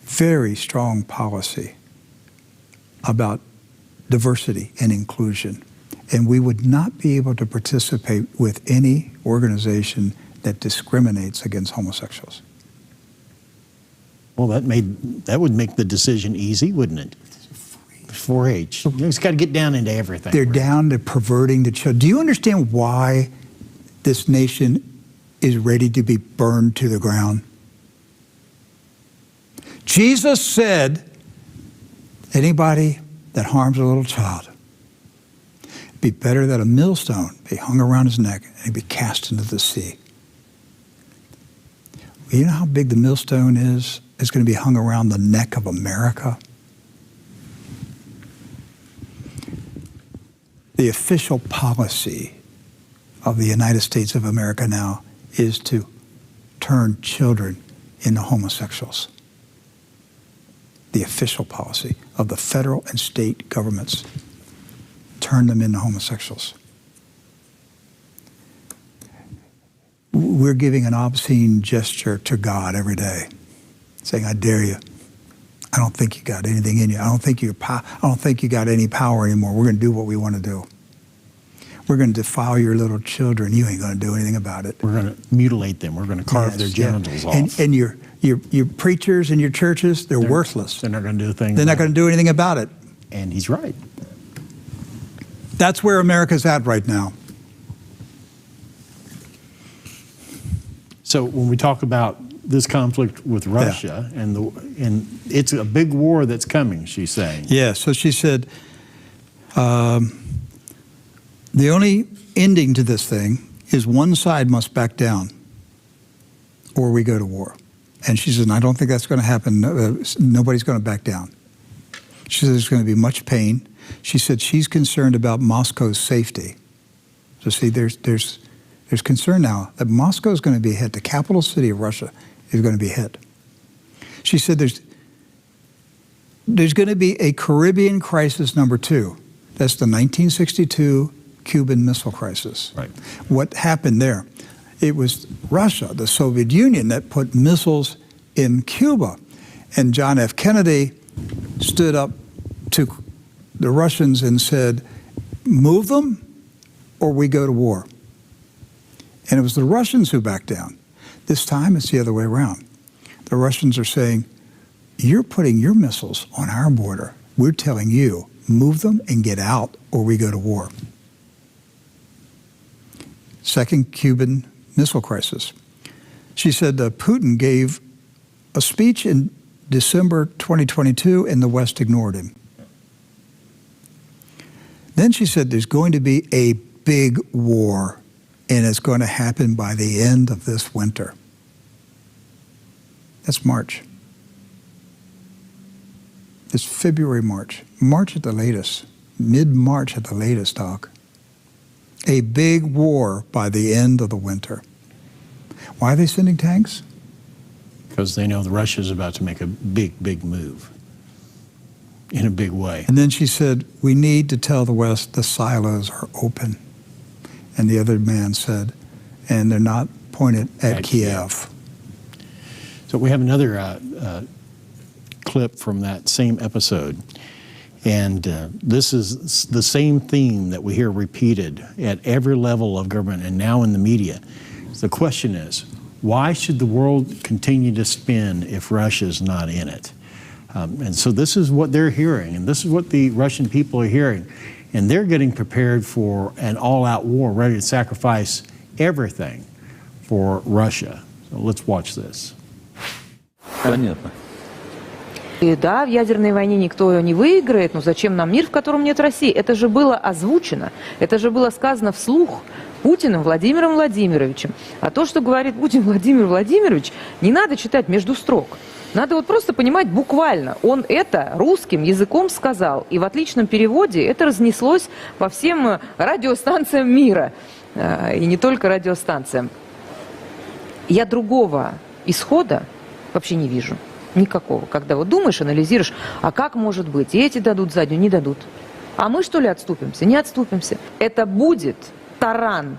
very strong policy about diversity and inclusion. And we would not be able to participate with any organization that discriminates against homosexuals. Well, that would make the decision easy, wouldn't it? 4-H. It's got to get down into everything. They're down to perverting the children. Do you understand why this nation is ready to be burned to the ground? Jesus said, anybody that harms a little child, it'd be better that a millstone be hung around his neck and he'd be cast into the sea. You know how big the millstone is? It's going to be hung around the neck of America. The official policy of the United States of America now is to turn children into homosexuals. The official policy of the federal and state governments, turn them into homosexuals. We're giving an obscene gesture to God every day, saying, I dare you. I don't think you got anything in you. I don't think you got any power anymore. We're going to do what we want to do. We're going to defile your little children. You ain't going to do anything about it. We're going to mutilate them. We're going to carve their genitals off. And your preachers in your churches, they're worthless. They're not going to do a thing. They're not going to do anything about it. And he's right. That's where America's at right now. So when we talk about this conflict with Russia, and it's a big war that's coming, she's saying. Yeah, so she said, the only ending to this thing is one side must back down or we go to war. And she said, I don't think that's going to happen. Nobody's going to back down. She said there's going to be much pain. She said she's concerned about Moscow's safety. So see, there's concern now that Moscow is going to be hit. The capital city of Russia is going to be hit. She said there's going to be a Caribbean crisis number 2. That's the 1962 Cuban Missile Crisis. Right. What happened there? It was Russia, the Soviet Union, that put missiles in Cuba. And John F. Kennedy stood up to the Russians and said, move them or we go to war. And it was the Russians who backed down. This time it's the other way around. The Russians are saying, you're putting your missiles on our border. We're telling you, move them and get out or we go to war. Second Cuban Missile Crisis. She said Putin gave a speech in December 2022 and the West ignored him. Then she said there's going to be a big war and it's going to happen by the end of this winter. That's March. It's February, March. March at the latest. Mid-March at the latest, Doc. A big war by the end of the winter. Why are they sending tanks? Because they know Russia's about to make a big, big move. in a big way. And then she said, we need to tell the West the silos are open. And the other man said, and they're not pointed at Kiev. So we have another clip from that same episode. And this is the same theme that we hear repeated at every level of government and now in the media. The question is, why should the world continue to spin if Russia's not in it? And so this is what they're hearing, and this is what the Russian people are hearing. And they're getting prepared for an all-out war, ready to sacrifice everything for Russia. So let's watch this. Понятно. И да, в ядерной войне никто не выиграет, но зачем нам мир, в котором нет России? Это же было озвучено, это же было сказано вслух Путиным Владимиром Владимировичем. А то, что говорит Путин Владимир Владимирович, не надо читать между строк. Надо вот просто понимать буквально. Он это русским языком сказал, и в отличном переводе это разнеслось по всем радиостанциям мира. И не только радиостанциям. Я другого исхода вообще не вижу. Никакого. Когда вот думаешь, анализируешь, а как может быть? И эти дадут заднюю, не дадут. А мы что ли отступимся? Не отступимся. Это будет таран.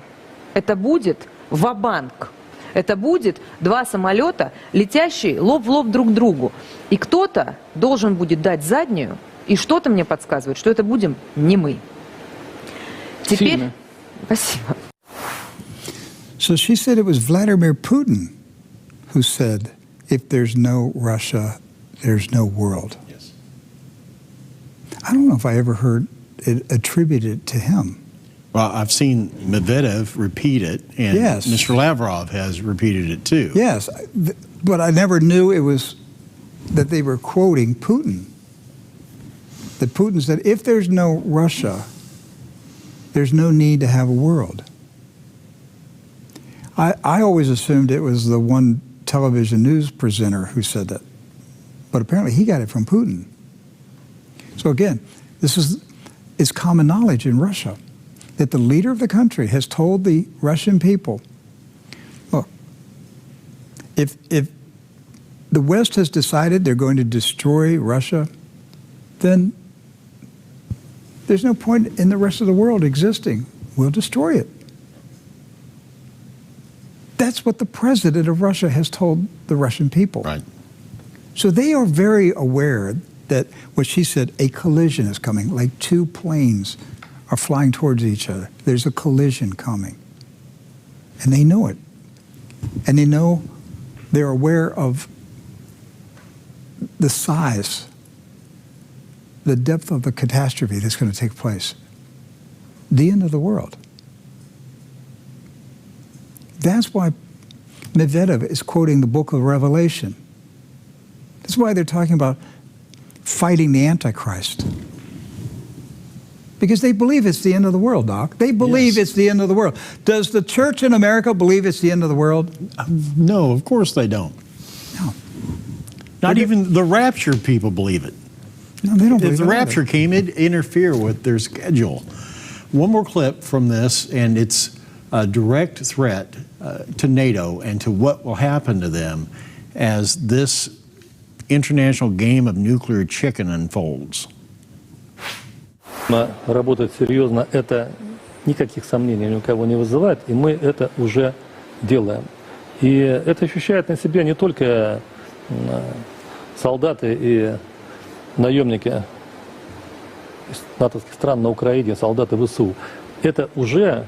Это будет ва-банк. Это будет два самолета, летящие лоб в лоб друг к другу. И кто-то должен будет дать заднюю, и что-то мне подсказывает, что это будем не мы. Теперь... Сильно. Спасибо. So she said it was Vladimir Putin who said, if there's no Russia, there's no world. Yes. I don't know if I ever heard it attributed to him. Well, I've seen Medvedev repeat it, and Yes. Mr. Lavrov has repeated it too. Yes, but I never knew it was that they were quoting Putin. That Putin said, if there's no Russia, there's no need to have a world. I always assumed it was the one television news presenter who said that, but apparently he got it from Putin. So again, this is common knowledge in Russia, that the leader of the country has told the Russian people, look, if the West has decided they're going to destroy Russia, then there's no point in the rest of the world existing. We'll destroy it. That's what the president of Russia has told the Russian people. Right. So they are very aware that what she said, a collision is coming, like two planes are flying towards each other. There's a collision coming. And they know it. And they know, they're aware of the size, the depth of the catastrophe that's going to take place. The end of the world. That's why Medvedev is quoting the book of Revelation. That's why they're talking about fighting the Antichrist. Because they believe it's the end of the world, Doc. They believe Yes. it's the end of the world. Does the church in America believe it's the end of the world? No, of course they don't. No. Not even the rapture people believe it. No, they don't believe If the it either. rapture came, it'd interfere with their schedule. One more clip from this, and it's a direct threat to NATO and to what will happen to them as this international game of nuclear chicken unfolds. Работать серьезно, это никаких сомнений ни у кого не вызывает, и мы это уже делаем. И это ощущают на себе не только солдаты и наемники из натовских стран на Украине, солдаты ВСУ. Это уже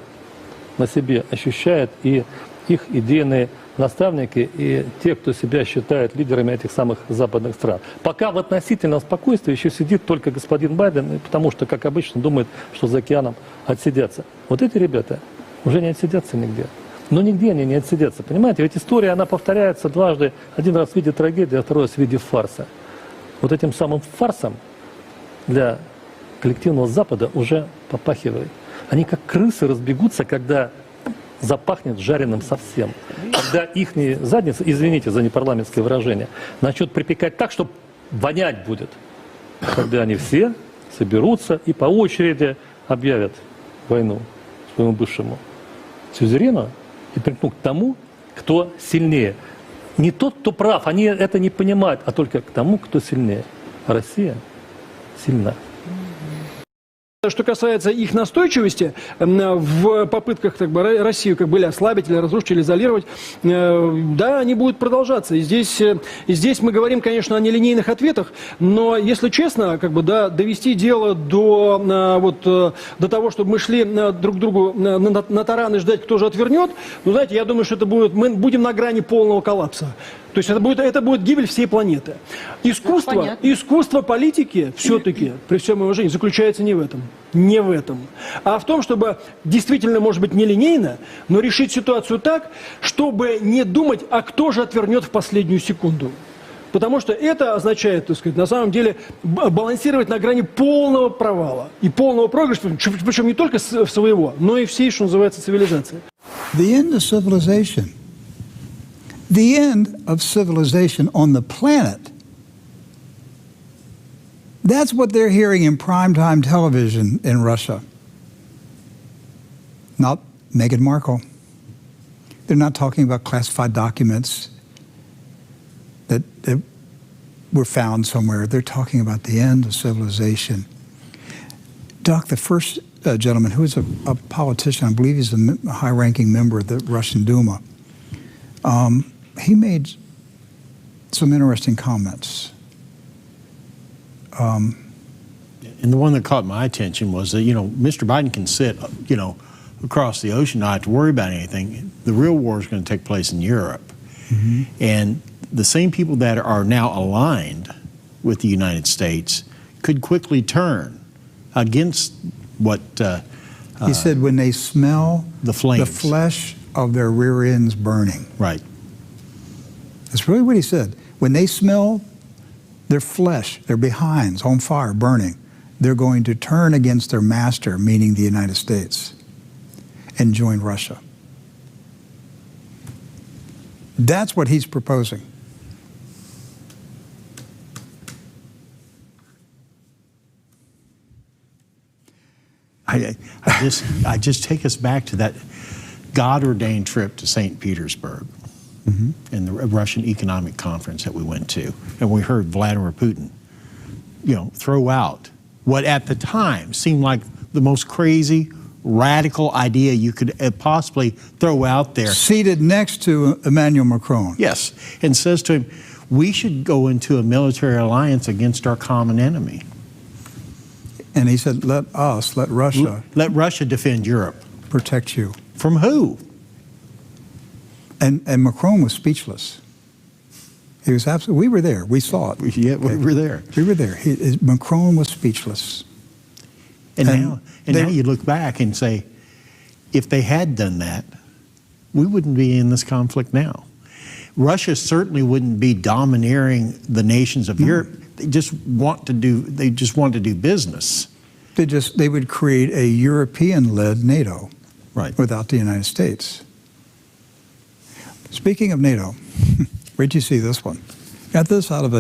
на себе ощущают и их идейные наставники, и те, кто себя считает лидерами этих самых западных стран. Пока в относительном спокойствии еще сидит только господин Байден, потому что, как обычно, думает, что за океаном отсидятся. Вот эти ребята уже не отсидятся нигде. Но нигде они не отсидятся. Понимаете, ведь история, она повторяется дважды. Один раз в виде трагедии, а второй раз в виде фарса. Вот этим самым фарсом для коллективного Запада уже попахивает. Они как крысы разбегутся, когда запахнет жареным совсем. Когда их задница, извините за непарламентское выражение, начнет припекать так, что вонять будет. Когда они все соберутся и по очереди объявят войну своему бывшему сюзерену и примкнут к тому, кто сильнее. Не тот, кто прав, они это не понимают, а только к тому, кто сильнее. Россия сильна. Что касается их настойчивости в попытках Россию или ослабить, или разрушить, или изолировать, да, они будут продолжаться. И здесь мы говорим, конечно, о нелинейных ответах, но, если честно, довести дело до того, чтобы мы шли друг к другу на таран и ждать, кто же отвернет, знаете, я думаю, что мы будем на грани полного коллапса. То есть это будет гибель всей планеты. Искусство политики все-таки, при всем уважении, заключается не в этом. Не в этом. А в том, чтобы действительно, может быть, нелинейно, но решить ситуацию так, чтобы не думать, а кто же отвернет в последнюю секунду. Потому что это означает, на самом деле, балансировать на грани полного провала и полного проигрыша, причем не только своего, но и всей, что называется, цивилизации. The end of civilization. The end of civilization on the planet. That's what they're hearing in primetime television in Russia. Not Meghan Markle. They're not talking about classified documents that were found somewhere. They're talking about the end of civilization. Doc, the first gentleman, who is a politician, I believe he's a high-ranking member of the Russian Duma, he made some interesting comments. And the one that caught my attention was that, Mr. Biden can sit, across the ocean, not have to worry about anything. The real war is going to take place in Europe. Mm-hmm. And the same people that are now aligned with the United States could quickly turn against what he said, when they smell the flames, the flesh of their rear ends burning. Right. That's really what he said. When they smell their flesh, their behinds on fire burning, they're going to turn against their master, meaning the United States, and join Russia. That's what he's proposing. I just take us back to that God-ordained trip to St. Petersburg, mm-hmm. and the Russian economic conference that we went to, and we heard Vladimir Putin, throw out what at the time seemed like the most crazy, radical idea you could possibly throw out there. Seated next to Emmanuel Macron. Yes, and says to him, we should go into a military alliance against our common enemy. And he said, let Russia... Let Russia defend Europe. Protect you. From who? And Macron was speechless. He was absolutely... We were there. We saw it. Yeah, we were there. We were there. Macron was speechless. And now you look back and say, if they had done that, we wouldn't be in this conflict now. Russia certainly wouldn't be domineering the nations of Europe. They just want to do business. They would create a European-led NATO, right, without the United States. Speaking of NATO, where'd you see this one? Got this out of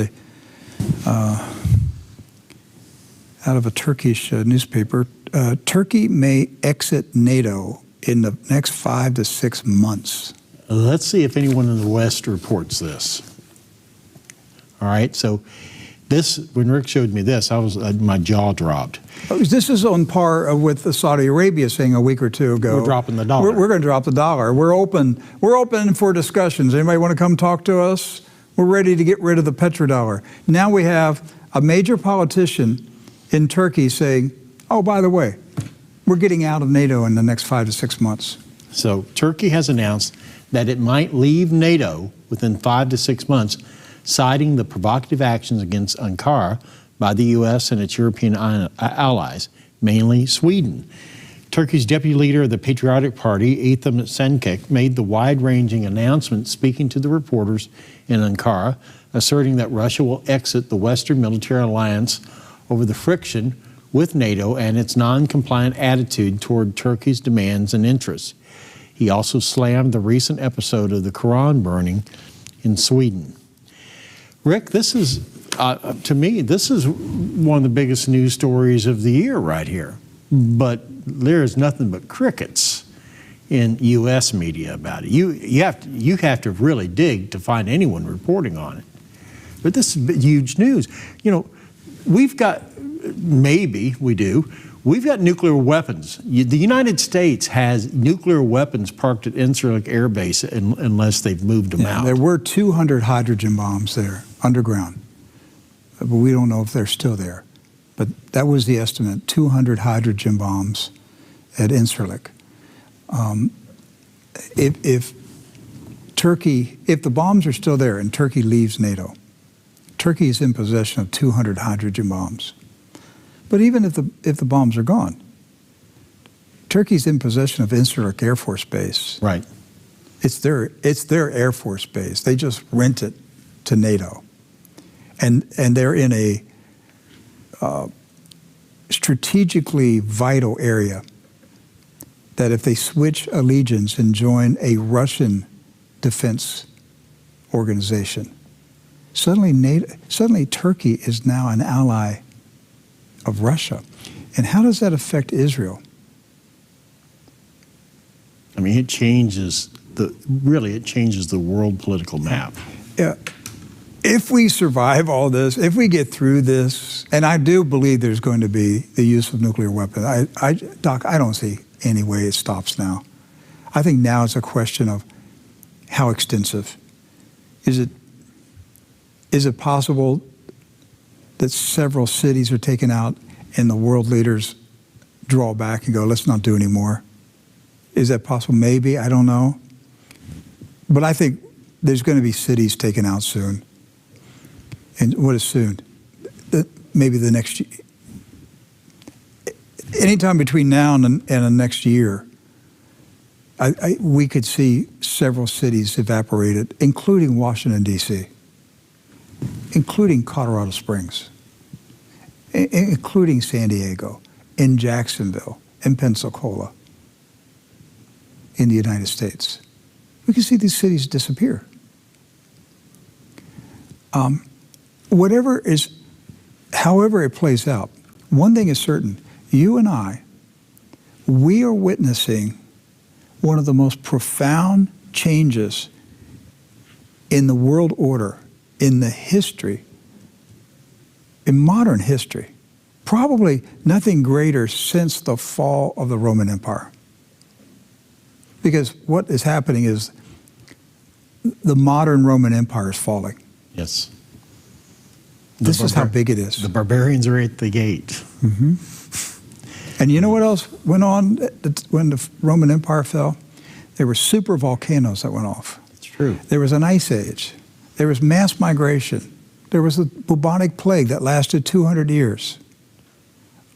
a Turkish newspaper. Turkey may exit NATO in the next 5 to 6 months. Let's see if anyone in the West reports this. All right, so when Rick showed me this, my jaw dropped. This is on par with Saudi Arabia saying a week or two ago. We're dropping the dollar. We're going to drop the dollar. We're open for discussions. Anybody want to come talk to us? We're ready to get rid of the petrodollar. Now we have a major politician in Turkey saying, oh, by the way, we're getting out of NATO in the next 5 to 6 months. So Turkey has announced that it might leave NATO within 5 to 6 months, citing the provocative actions against Ankara by the U.S. and its European allies, mainly Sweden. Turkey's deputy leader of the Patriotic Party, Ethem Senkek, made the wide-ranging announcement speaking to the reporters in Ankara, asserting that Russia will exit the Western military alliance over the friction with NATO and its non-compliant attitude toward Turkey's demands and interests. He also slammed the recent episode of the Quran burning in Sweden. Rick, this is, to me, this is one of the biggest news stories of the year right here. But there is nothing but crickets in U.S. media about it. You have to really dig to find anyone reporting on it. But this is huge news. We've got maybe we do. We've got nuclear weapons. The United States has nuclear weapons parked at Incirlik Air Base unless they've moved them out. There were 200 hydrogen bombs there underground, but we don't know if they're still there. But that was the estimate, 200 hydrogen bombs at Incirlik. If the bombs are still there and Turkey leaves NATO, Turkey is in possession of 200 hydrogen bombs. But even if the bombs are gone, Turkey's in possession of Incirlik Air Force Base. Right. It's their Air Force Base. They just rent it to NATO. And they're in a strategically vital area that if they switch allegiance and join a Russian defense organization, suddenly Turkey is now an ally of Russia. And how does that affect Israel? I mean, it changes the world political map. Yeah. If we survive all this, if we get through this, and I do believe there's going to be the use of nuclear weapons. Doc, I don't see any way it stops now. I think now it's a question of how extensive. Is it possible that several cities are taken out and the world leaders draw back and go, let's not do any more? Is that possible? Maybe, I don't know. But I think there's going to be cities taken out soon. And what is soon? Maybe the next year. Anytime between now and the next year, we could see several cities evaporated, including Washington, D.C., including Colorado Springs, including San Diego, in Jacksonville, in Pensacola, in the United States. We can see these cities disappear. However it plays out, one thing is certain, you and I, we are witnessing one of the most profound changes in the world order, in the history, in modern history. Probably nothing greater since the fall of the Roman Empire. Because what is happening is the modern Roman Empire is falling. Yes. This is how big it is. The barbarians are at the gate. Mm-hmm. And you know what else went on when the Roman Empire fell? There were super volcanoes that went off. It's true. There was an ice age. There was mass migration. There was the bubonic plague that lasted 200 years.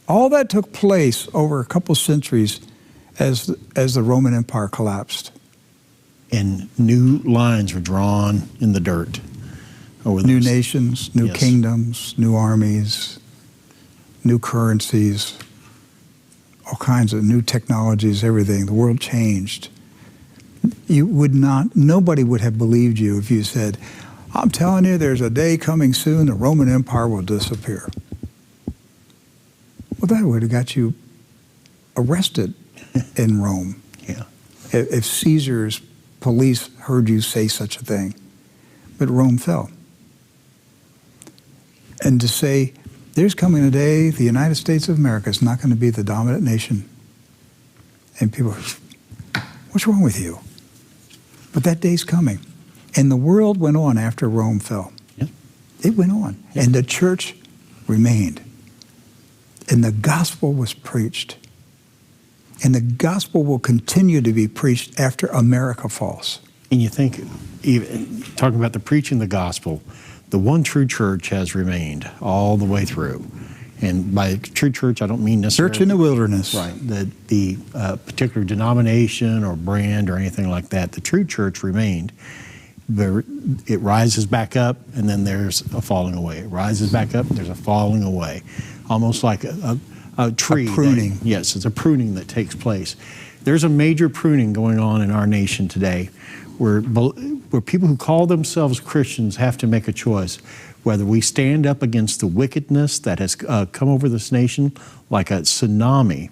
All that took place over a couple centuries as the Roman Empire collapsed. And new lines were drawn in the dirt. New nations, new kingdoms, new armies, new currencies, all kinds of new technologies, everything. The world changed. Nobody would have believed you if you said, I'm telling you, there's a day coming soon, the Roman Empire will disappear. Well, that would have got you arrested in Rome. Yeah. If Caesar's police heard you say such a thing. But Rome fell. And to say, there's coming a day the United States of America is not going to be the dominant nation. And people are, what's wrong with you? But that day's coming. And the world went on after Rome fell. Yeah. It went on. Yeah. And the church remained. And the gospel was preached. And the gospel will continue to be preached after America falls. And you think, even talking about the preaching of the gospel, the one true church has remained all the way through. And by true church, I don't mean necessarily... Church in the wilderness. Right. The particular denomination or brand or anything like that. The true church remained. It rises back up, and then there's a falling away. It rises back up, there's a falling away. Almost like a tree. A pruning. Yes, it's a pruning that takes place. There's a major pruning going on in our nation today where people who call themselves Christians have to make a choice whether we stand up against the wickedness that has come over this nation like a tsunami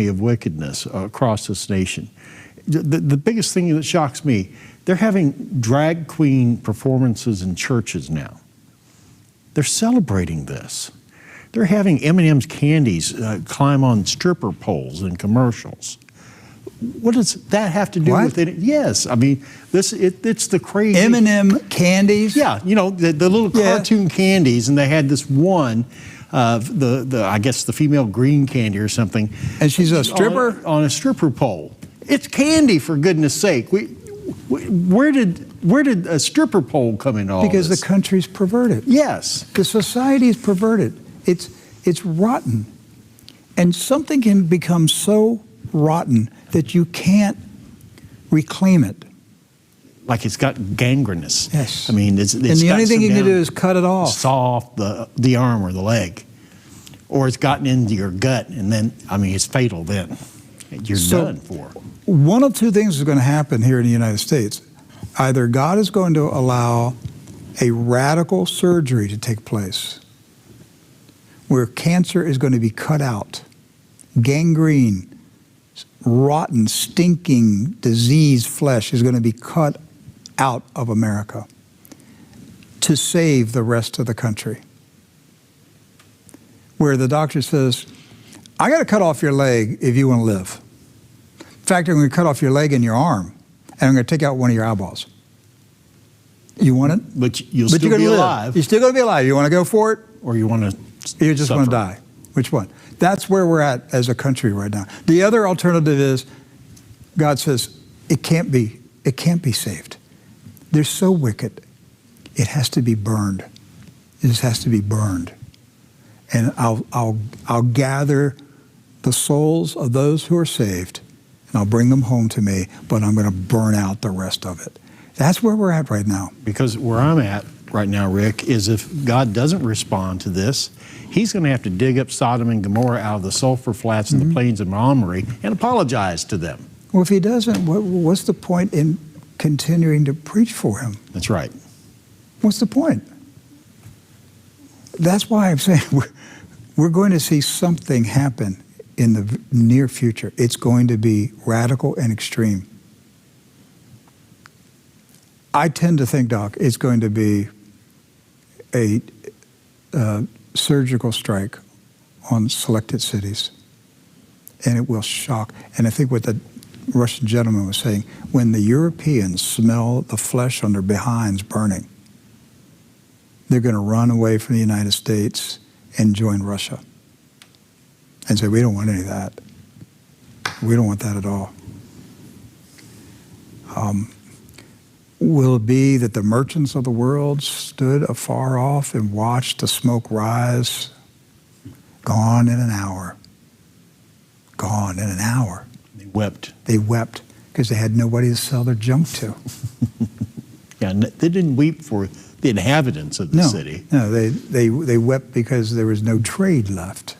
of wickedness across this nation. The biggest thing that shocks me, they're having drag queen performances in churches now. They're celebrating this. They're having M&M's candies climb on stripper poles in commercials. What does that have to do with it? Yes, I mean, it's the crazy... M&M candies? Yeah, you know, the little cartoon candies, and they had this one, I guess the female green candy or something. And she's a stripper? On a stripper pole. It's candy, for goodness sake. Where did a stripper pole come in all Because this? the country's perverted. Yes. The society is perverted. It's rotten. And something can become so rotten that you can't reclaim it. Like it's got gangrenous. Yes. I mean, it's and the only thing you can do is cut it off. Saw off the arm or the leg. Or it's gotten into your gut, and then, I mean, it's fatal then. You're done for. One of two things is going to happen here in the United States. Either God is going to allow a radical surgery to take place where cancer is going to be cut out, gangrene, rotten, stinking, diseased flesh is going to be cut out of America to save the rest of the country. Where the doctor says, I got to cut off your leg if you want to live. In fact, I'm going to cut off your leg and your arm, and I'm going to take out one of your eyeballs. You want it? But you'll still be alive. You're still going to be alive. You want to go for it? Or you want to You just want to die. Which one? That's where we're at as a country right now. The other alternative is God says it can't be saved. They're so wicked. It has to be burned. It just has to be burned. And I'll gather the souls of those who are saved, and I'll bring them home to me, but I'm going to burn out the rest of it. That's where we're at right now. Because where I'm at right now, Rick, is if God doesn't respond to this, he's going to have to dig up Sodom and Gomorrah out of the sulfur flats and the plains of Mamre and apologize to them. Well, if he doesn't, what's the point in continuing to preach for him? That's right. What's the point? That's why I'm saying we're going to see something happen in the near future. It's going to be radical and extreme. I tend to think, Doc, it's going to be a surgical strike on selected cities. And it will shock. And I think what the Russian gentleman was saying, when the Europeans smell the flesh on their behinds burning, they're going to run away from the United States and join Russia and say, we don't want any of that. We don't want that at all. Will it be that the merchants of the world stood afar off and watched the smoke rise? Gone in an hour. Gone in an hour. They wept. They wept because they had nobody to sell their junk to. Yeah, they didn't weep for the inhabitants of the city. No, they wept because there was no trade left.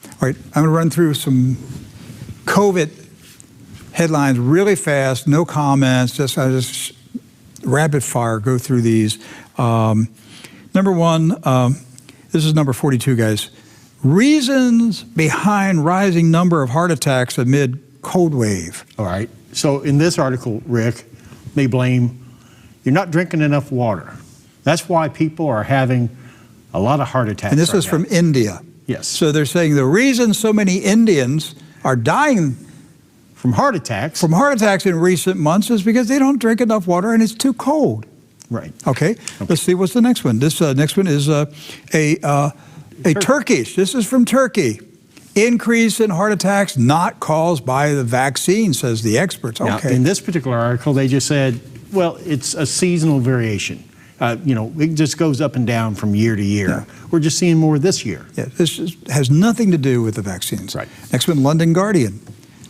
All right, I'm going to run through some COVID headlines really fast, no comments, just rapid fire, go through these. Number one, this is number 42, guys. Reasons behind rising number of heart attacks amid cold wave. All right. So in this article, Rick, they blame you're not drinking enough water. That's why people are having a lot of heart attacks. And this right is now. from India. Yes. So they're saying the reason so many Indians are dying from heart attacks in recent months is because they don't drink enough water and it's too cold. Right. Okay. Let's see what's the next one. This next one is a Turkish. This is from Turkey. Increase in heart attacks not caused by the vaccine, says the experts. Okay. Now, in this particular article, they just said, well, it's a seasonal variation. It just goes up and down from year to year. Yeah. We're just seeing more this year. Yeah, this has nothing to do with the vaccines. Right. Next one, London Guardian.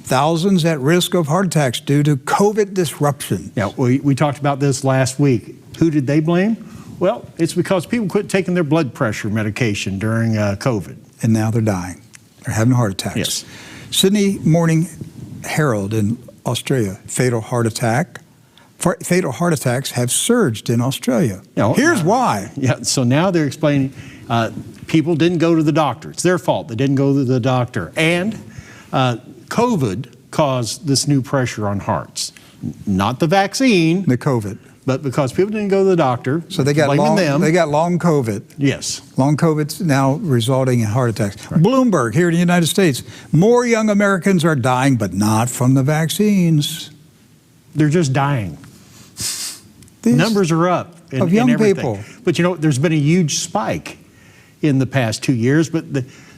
Thousands at risk of heart attacks due to COVID disruption. Now, we talked about this last week. Who did they blame? Well, it's because people quit taking their blood pressure medication during COVID. And now they're dying. They're having heart attacks. Yes. Sydney Morning Herald in Australia, fatal heart attacks have surged in Australia. Here's why. Yeah, so now they're explaining people didn't go to the doctor. It's their fault. They didn't go to the doctor. And COVID caused this new pressure on hearts. Not the vaccine. The COVID. but because people didn't go to the doctor, So they got blaming long, them. they got long COVID. Yes. Long COVID's now resulting in heart attacks. Bloomberg, here in the United States, more young Americans are dying, but not from the vaccines. They're just dying. These- Numbers are up in, of young in everything. people. But you know, there's been a huge spike in the past 2 years, but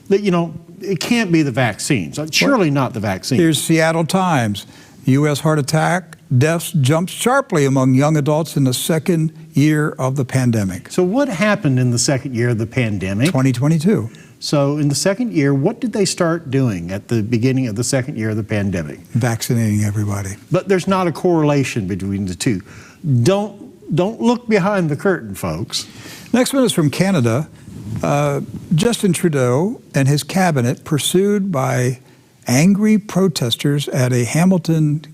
you know, it can't be the vaccines. Surely not the vaccines. Here's Seattle Times. U.S. heart attack deaths jumped sharply among young adults in the second year of the pandemic. So what happened in the second year of the pandemic? 2022. So in the second year, what did they start doing at the beginning of the second year of the pandemic? Vaccinating everybody. But there's not a correlation between the two. Don't look behind the curtain, folks. Next one is from Canada. Justin Trudeau and his cabinet pursued by angry protesters at a Hamilton,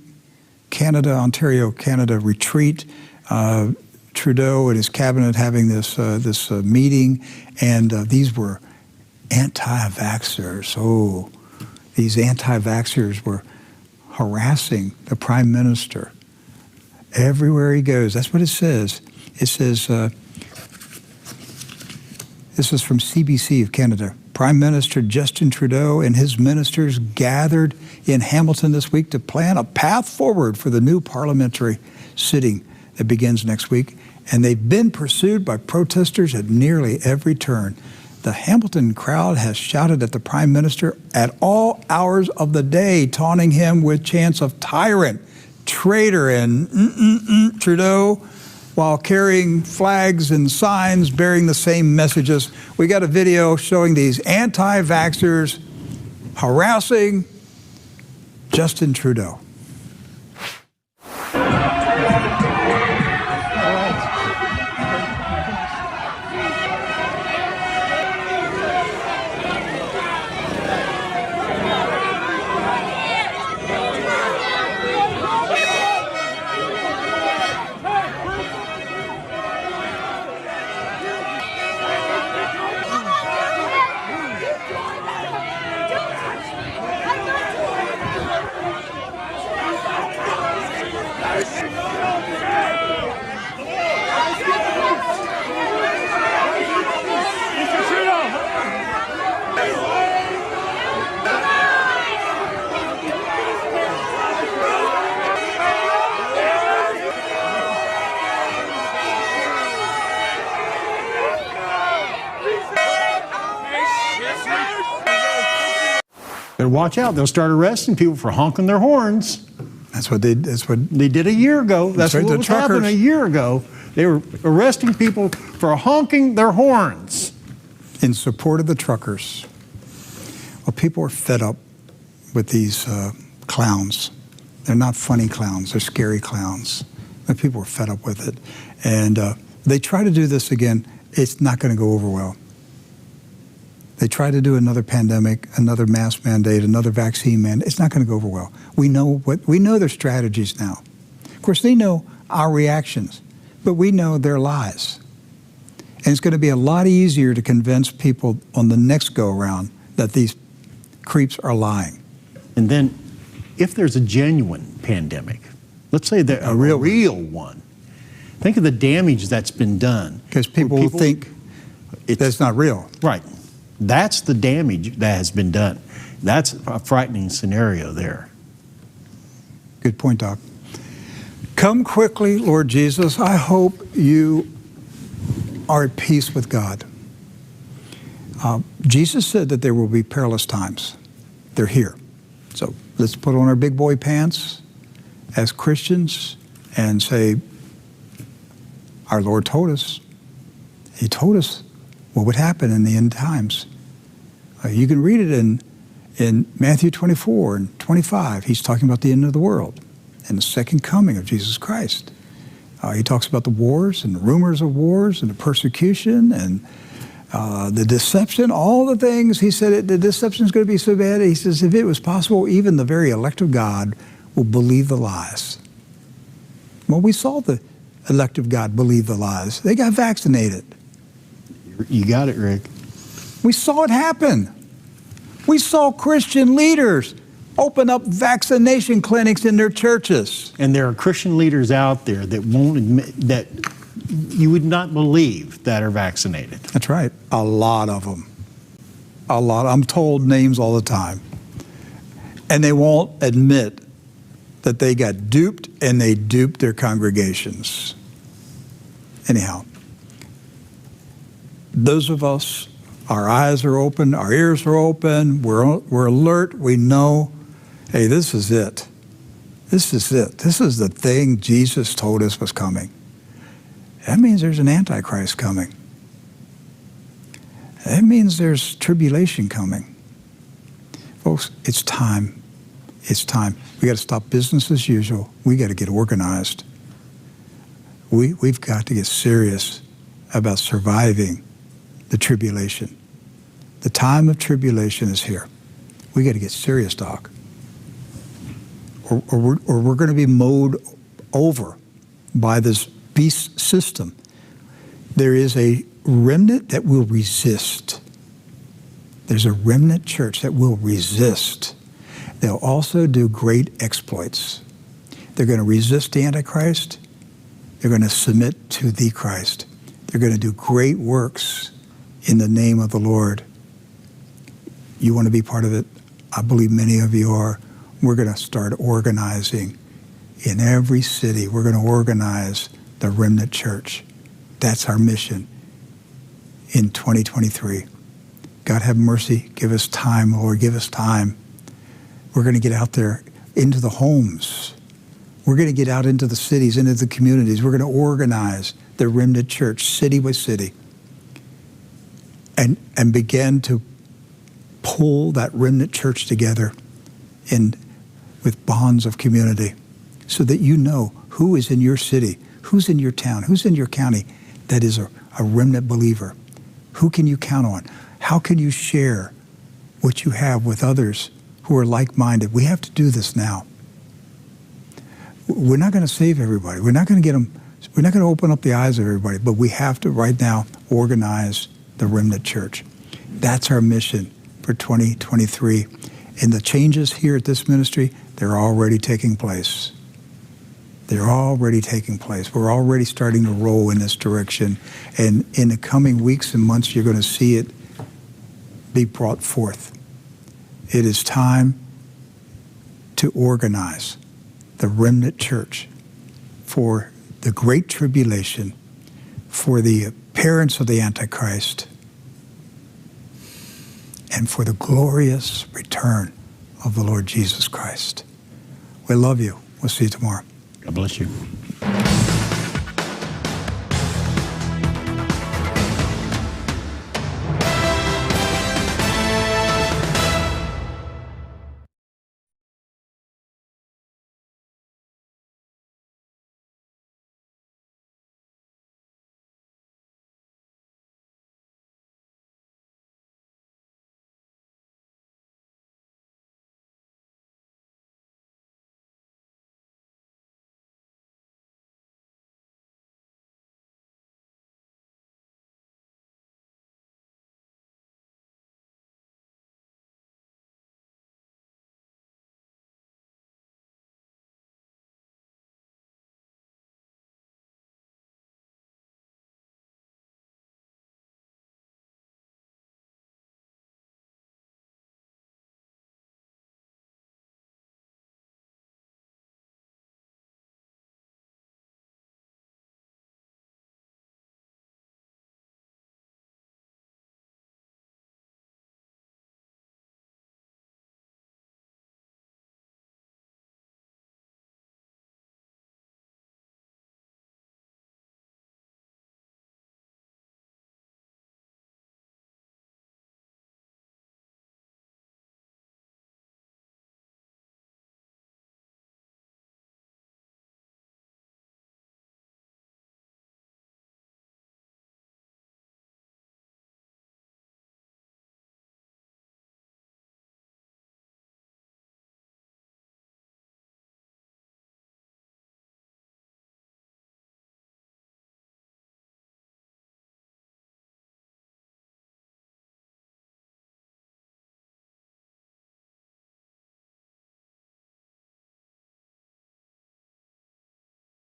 Ontario, Canada retreat. Trudeau and his cabinet having this meeting, and these were anti-vaxxers. Oh, these anti-vaxxers were harassing the prime minister everywhere he goes. That's what it says. It says, this is from CBC of Canada. Prime Minister Justin Trudeau and his ministers gathered in Hamilton this week to plan a path forward for the new parliamentary sitting that begins next week. And they've been pursued by protesters at nearly every turn. The Hamilton crowd has shouted at the Prime Minister at all hours of the day, taunting him with chants of tyrant, traitor, and Trudeau, while carrying flags and signs bearing the same messages. We got a video showing these anti-vaxxers harassing Justin Trudeau. Better watch out. They'll start arresting people for honking their horns. That's what they did a year ago. That's right, what the was happening a truckers. year ago. They were arresting people for honking their horns. in support of the truckers. Well, people are fed up with these clowns. They're not funny clowns, they're scary clowns. And people are fed up with it. And they try to do this again, it's not going to go over well. They try to do another pandemic, another mask mandate, another vaccine mandate. It's not going to go over well. We know their strategies now. Of course, they know our reactions, but we know their lies. And it's going to be a lot easier to convince people on the next go-around that these creeps are lying. And then, if there's a genuine pandemic, let's say that a real one, think of the damage that's been done. Because people will think that's not real. Right. That's the damage that has been done. That's a frightening scenario there. Good point, Doc. Come quickly, Lord Jesus. I hope you are at peace with God. Jesus said that there will be perilous times. They're here. So let's put on our big boy pants as Christians and say, our Lord told us. He told us what would happen in the end times. You can read it in Matthew 24 and 25. He's talking about the end of the world and the second coming of Jesus Christ. He talks about the wars and the rumors of wars and the persecution and the deception, all the things. He said the deception is going to be so bad. He says if it was possible, even the very elect of God will believe the lies. Well, we saw the elect of God believe the lies. They got vaccinated. You got it, Rick. We saw it happen. We saw Christian leaders Open up vaccination clinics in their churches. And there are Christian leaders out there that won't admit, that you would not believe, that are vaccinated. That's right. A lot of them. A lot. I'm told names all the time. And they won't admit that they got duped, and they duped their congregations. Anyhow, those of us, our eyes are open, our ears are open, we're alert, we know, hey, this is it. This is it. This is the thing Jesus told us was coming. That means there's an Antichrist coming. That means there's tribulation coming. Folks, it's time. It's time. We got to stop business as usual. We got to get organized. We've got to get serious about surviving the tribulation. The time of tribulation is here. We got to get serious, Doc. Or we're going to be mowed over by this beast system. There is a remnant that will resist. There's a remnant church that will resist. They'll also do great exploits. They're going to resist the Antichrist. They're going to submit to the Christ. They're going to do great works in the name of the Lord. You want to be part of it? I believe many of you are. We're going to start organizing in every city. We're going to organize the remnant church. That's our mission in 2023. God have mercy. Give us time, Lord. Give us time. We're going to get out there into the homes. We're going to get out into the cities, into the communities. We're going to organize the remnant church, city by city, and begin to pull that remnant church together with bonds of community, so that you know who is in your city, who's in your town, who's in your county that is a remnant believer. Who can you count on? How can you share what you have with others who are like-minded? We have to do this now. We're not going to save everybody. We're not going to get them. We're not going to open up the eyes of everybody, but we have to right now organize the remnant church. That's our mission for 2023. And the changes here at this ministry, they're already taking place. They're already taking place. We're already starting to roll in this direction. And in the coming weeks and months, you're going to see it be brought forth. It is time to organize the remnant church for the great tribulation, for the appearance of the Antichrist, and for the glorious return of the Lord Jesus Christ. We love you. We'll see you tomorrow. God bless you.